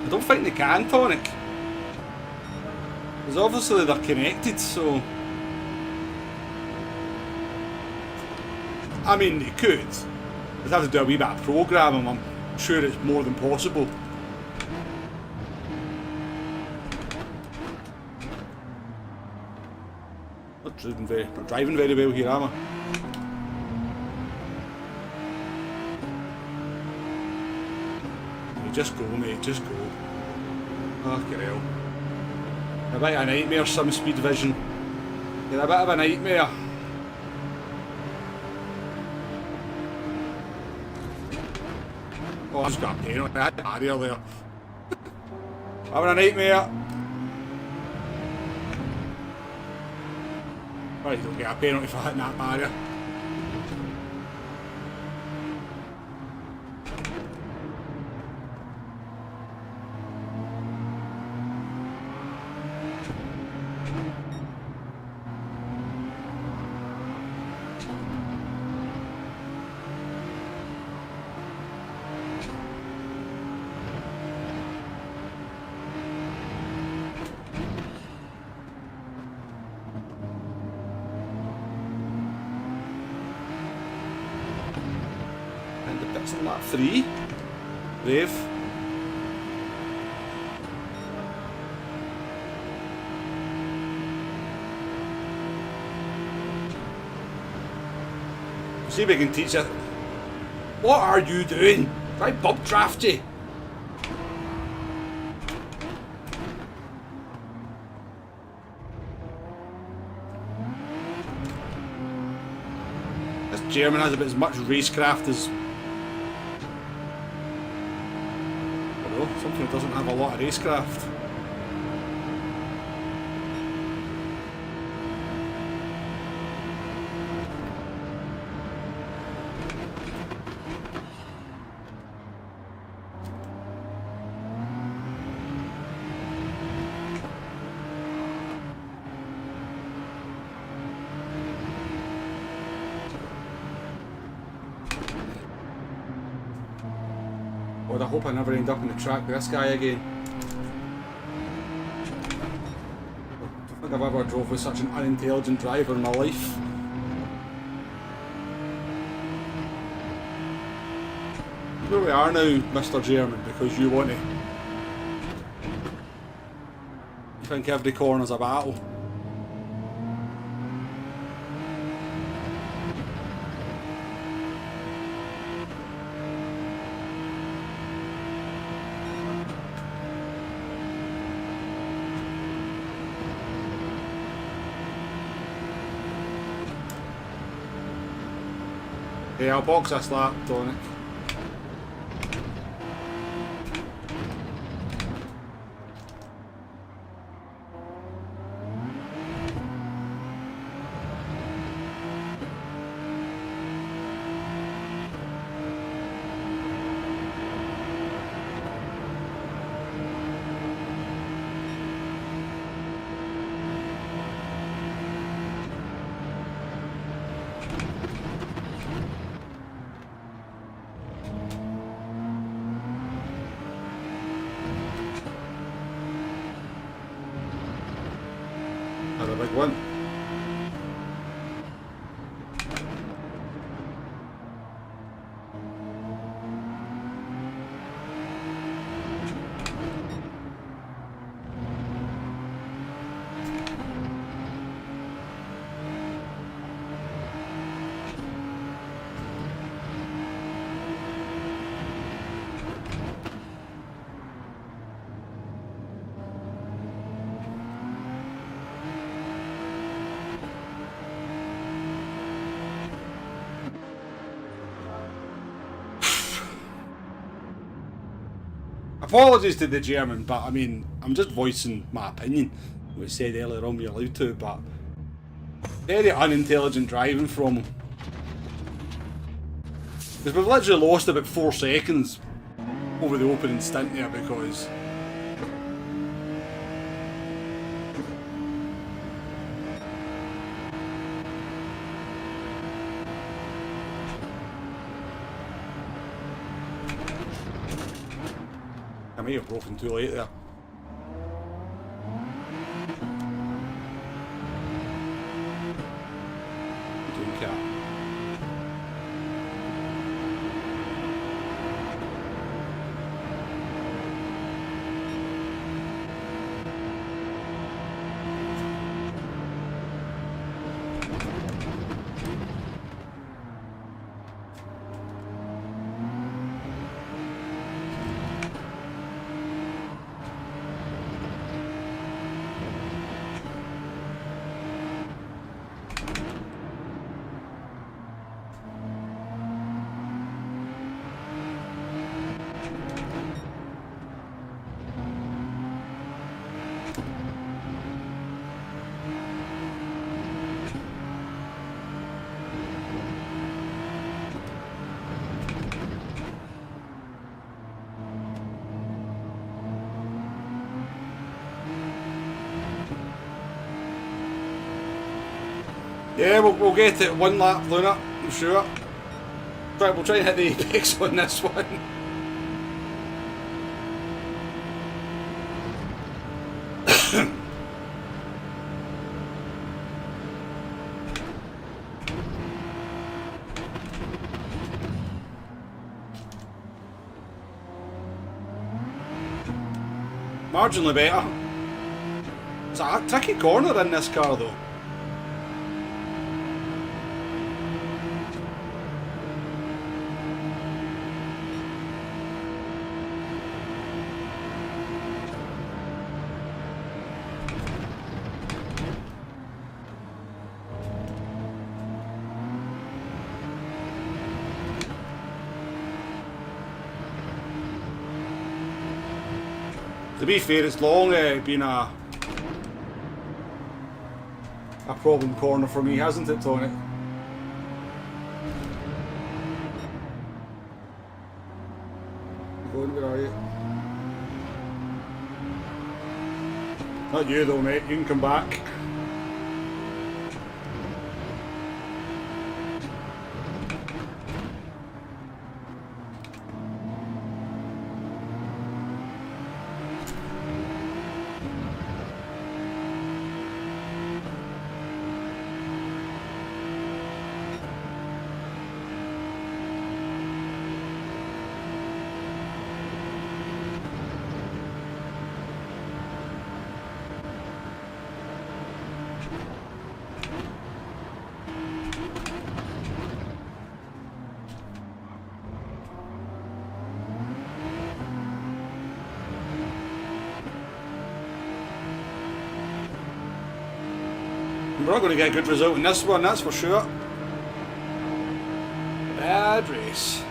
I don't think they can, Tonic. Because obviously they're connected, so... I mean, they could. They'd have to do a wee bit of programming, I'm sure it's more than possible. Not driving very well here, am I? Just go, mate, just go. Fucking hell. A bit of a nightmare, some speed vision. You're a bit of a nightmare. Oh, I just got a penalty. I had a barrier there. Having a nightmare. Right, you don't get a penalty for hitting that barrier. That's on lap 3. Brave. See if we can teach you. What are you doing? Try bump draft you. This German has about as much racecraft as something that doesn't have a lot of racecraft. God, I hope I never end up on the track with this guy again. I don't think I've ever drove with such an unintelligent driver in my life. Where we are now, Mr. German, because you want to. You think every corner's a battle. Yeah, I'll box this lap, Donick. Had a big one. Apologies to the German, but I mean, I'm just voicing my opinion. What I said earlier on, we're allowed to, but very unintelligent driving from him. Because we've literally lost about 4 seconds over the opening stint there because I may have broken too late there. Doing cat. Yeah, we'll get it 1 lap, Luna, I'm sure. Right, we'll try and hit the apex on this one. Marginally better. It's a tricky corner in this car though. To be fair, it's long been a problem corner for me, hasn't it, Tony? Going, where are you? Not you though, mate. You can come back. We're not going to get a good result in this one, that's for sure. Bad race.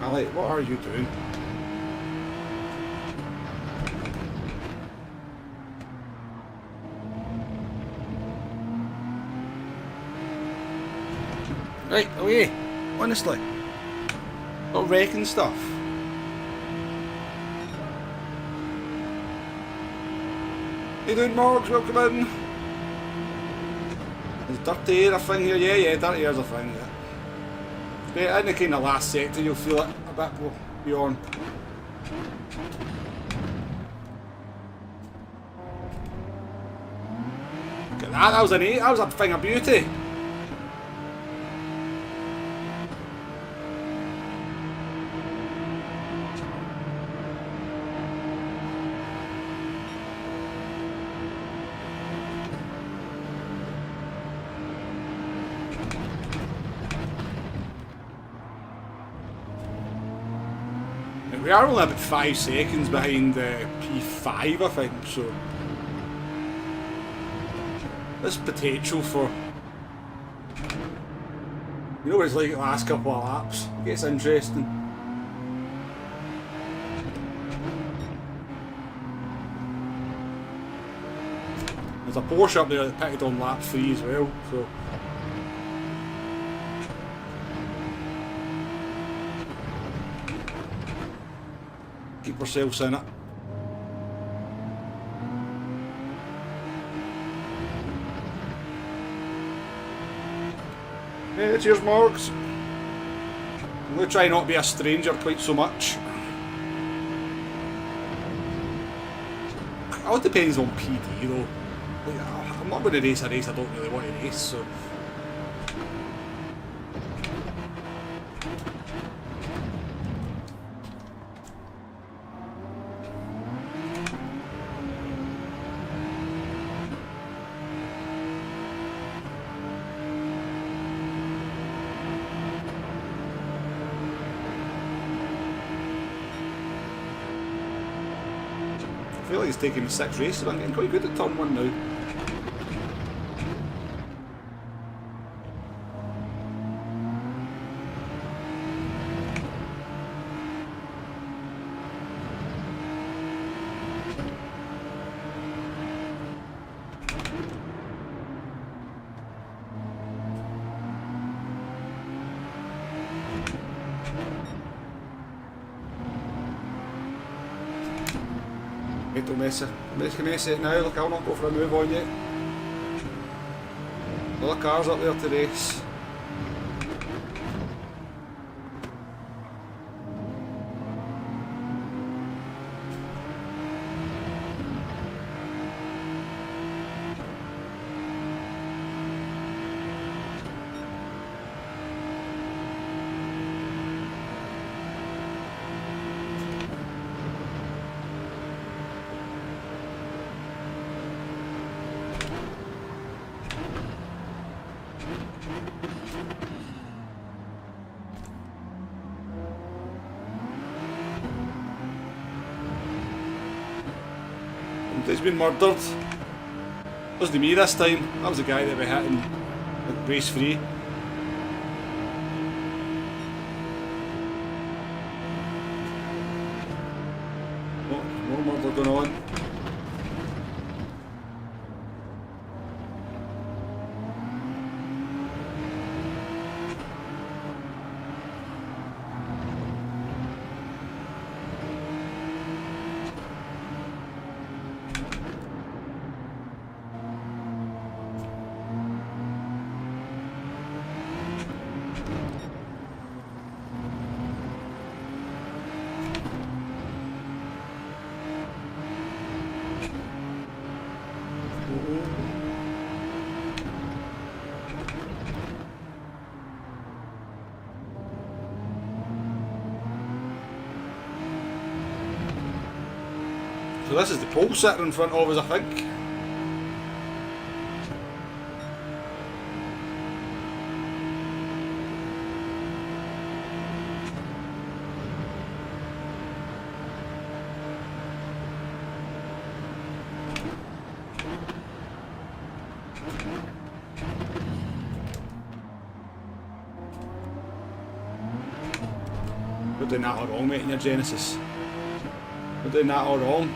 Ali, what are you doing? Right, away. Honestly. Not wrecking stuff. How you doing, Morgs? Welcome in. Is dirty air a thing here? Yeah, dirty air's a thing, yeah. Yeah, in the kind of last sector you'll feel it a bit beyond. Look at that was that was a thing of beauty. We are only about 5 seconds behind P5, I think, so there's potential for, you know what it's like the last couple of laps, it gets interesting. There's a Porsche up there that pitted on lap 3 as well, so keep ourselves in it. Yeah, cheers, Morgs. I'm going to try not to be a stranger quite so much. It all depends on PD though. Like, I'm not going to race a race I don't really want to race, so feel like it's taken me 6 races, but I'm getting quite good at turn 1 now. Don't mess it now, look, I'll not go for a move on yet. Other cars up there to race. He's been murdered. Wasn't me this time. That was the guy that we hit in race 3. Oh, more murder going on. So this is the pole sitter in front of us, I think. You're doing that all wrong, mate, in your Genesis. You're doing that all wrong.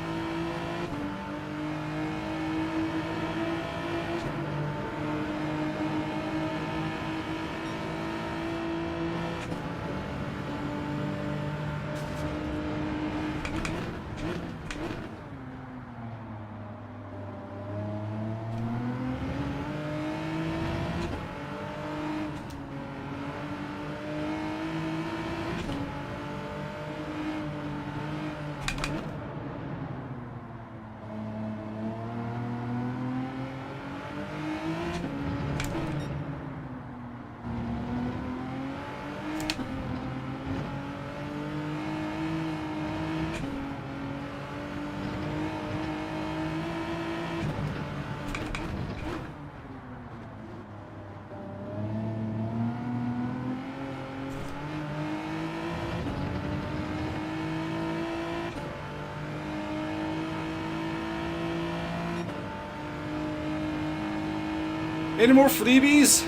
Any more freebies?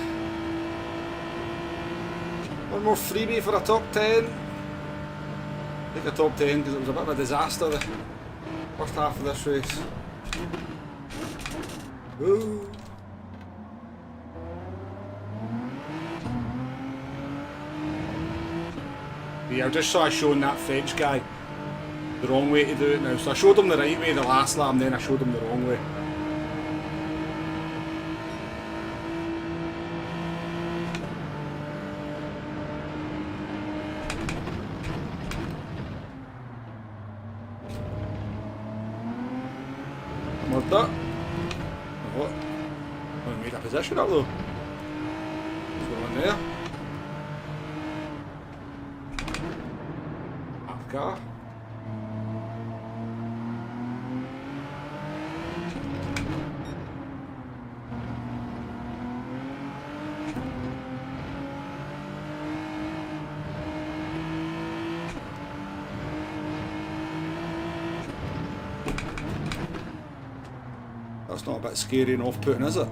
One more freebie for a top 10. I think a top 10 because it was a bit of a disaster the first half of this race. Ooh. Yeah, I just saw I showing that French guy the wrong way to do it now. So I showed him the right way the last lap, and then I showed him the wrong way. That. What? I'm going to make a position up though. What's going on there? Up the car. That's not a bit scary and off-putting, is it?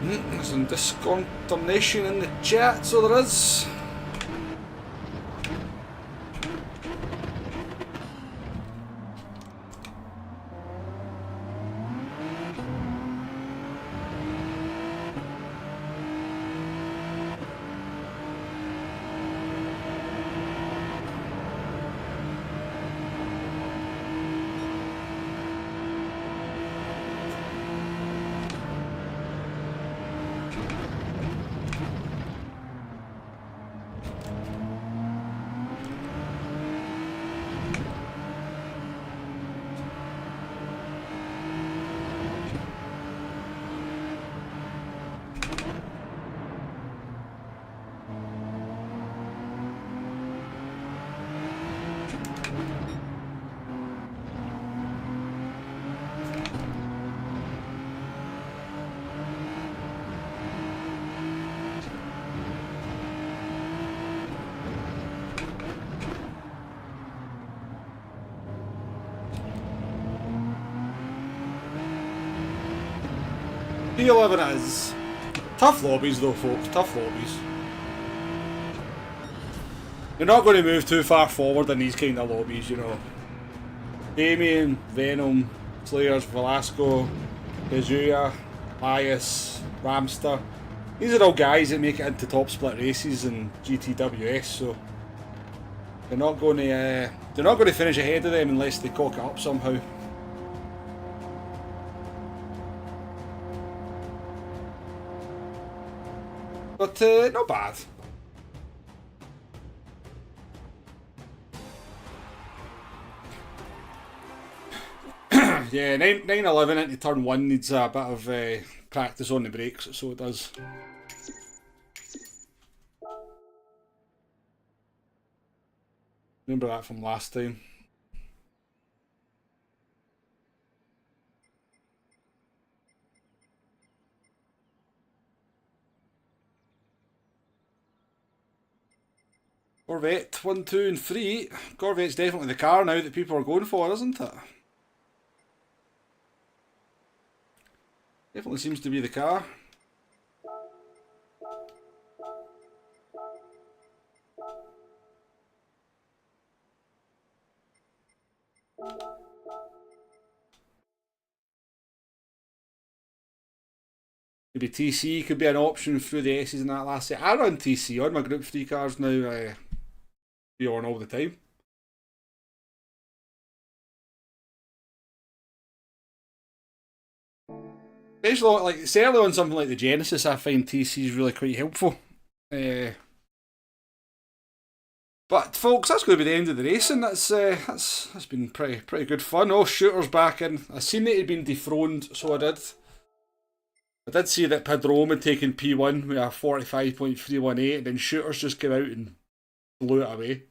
There's some disconsternation in the chat, so there is. P11 is. Tough lobbies though, folks, tough lobbies. You're not going to move too far forward in these kind of lobbies, you know. Damien, Venom, Slayers, Velasco, Kazuya, Bias, Ramster. These are all guys that make it into top split races and GTWS, so they're not going to finish ahead of them unless they cock it up somehow. But not bad. Yeah, 911 into turn 1 needs a bit of practice on the brakes, so it does. Remember that from last time. Corvette 1, 2 and 3. Corvette's definitely the car now that people are going for, isn't it? Definitely seems to be the car. Maybe TC could be an option through the S's in that last set. I run TC on my Group 3 cars now. Be on all the time. Especially like certainly on something like the Genesis, I find TC is really quite helpful. But folks, that's going to be the end of the racing. That's been pretty good fun. Oh, Shooter's back in. I seen that he'd been dethroned, so I did. I did see that Padrome had taken P1 with a 45.318, and then Shooters just came out and blew it away.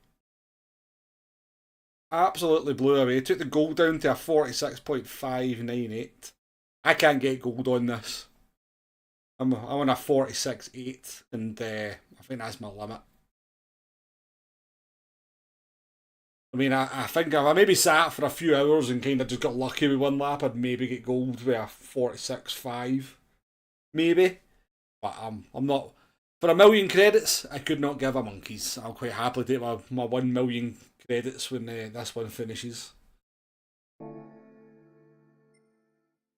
Absolutely blew it away. Took the gold down to a 46.598. I can't get gold on this. I'm on a 46.8, and I think that's my limit. I mean, I think if I maybe sat for a few hours and kind of just got lucky with one lap, I'd maybe get gold with a 46.5. Maybe. But I'm not... For 1,000,000 credits, I could not give a monkeys. I'll quite happily take my 1,000,000 credits when this one finishes.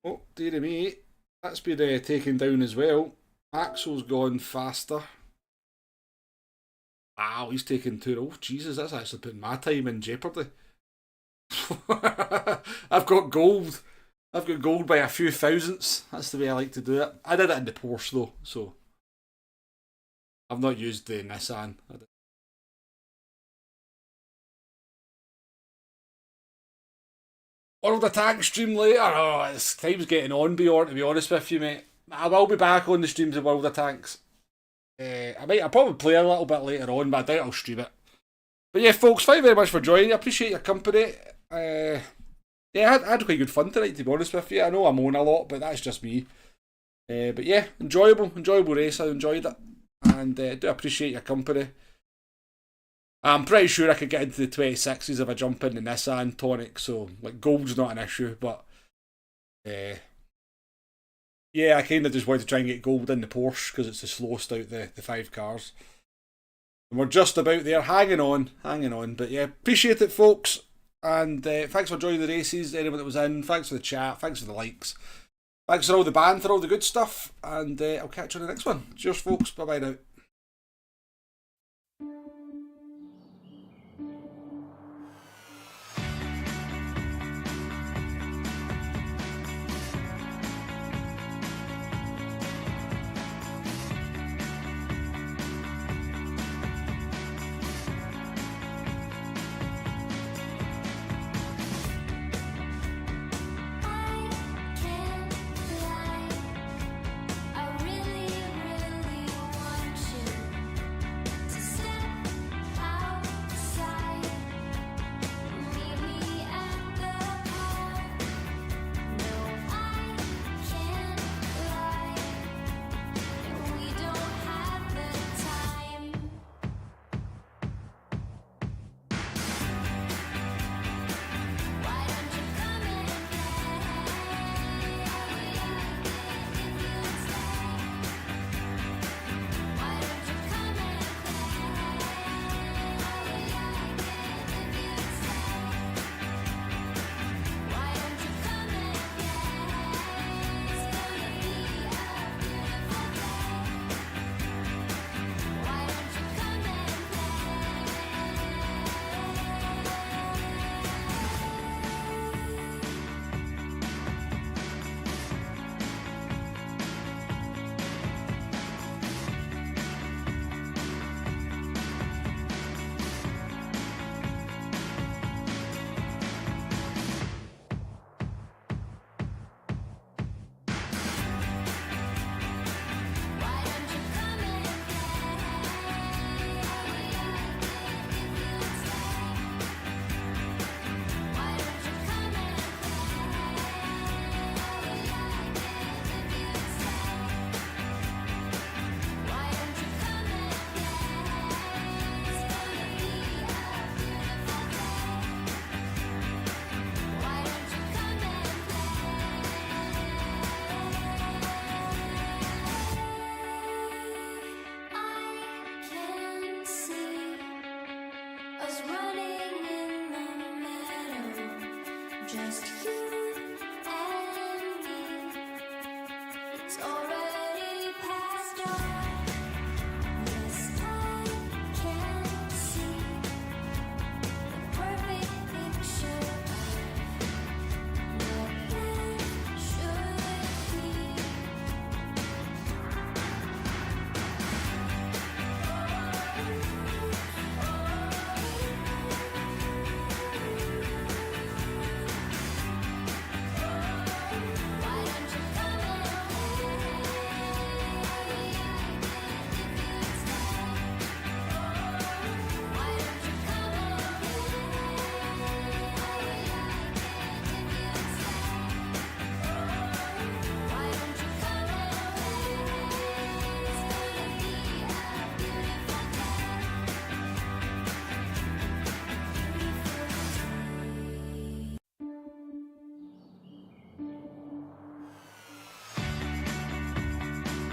Oh, dear me. That's been taken down as well. Axel's gone faster. Wow, he's taken 2. Oh, Jesus, that's actually putting my time in jeopardy. I've got gold. I've got gold by a few thousandths. That's the way I like to do it. I did it in the Porsche though, so I've not used the Nissan. World of Tanks stream later. Oh, it's time's getting on, Bjorn, to be honest with you, mate. I will be back on the streams of World of Tanks. I'll probably play a little bit later on, but I doubt I'll stream it. But yeah, folks, thank you very much for joining. I appreciate your company. yeah, I had quite good fun tonight, to be honest with you. I know I moan a lot, but that's just me. But yeah, enjoyable race. I enjoyed it, and do appreciate your company. I'm pretty sure I could get into the 26s if I jump in the Nissan Tonic, so like gold's not an issue, but yeah, I kind of just wanted to try and get gold in the Porsche because it's the slowest out the 5 cars. And we're just about there, hanging on. But yeah, appreciate it, folks. And thanks for joining the races, anyone that was in. Thanks for the chat, thanks for the likes. Thanks for all the banter, all the good stuff. And I'll catch you on the next one. Cheers, folks. Bye-bye now.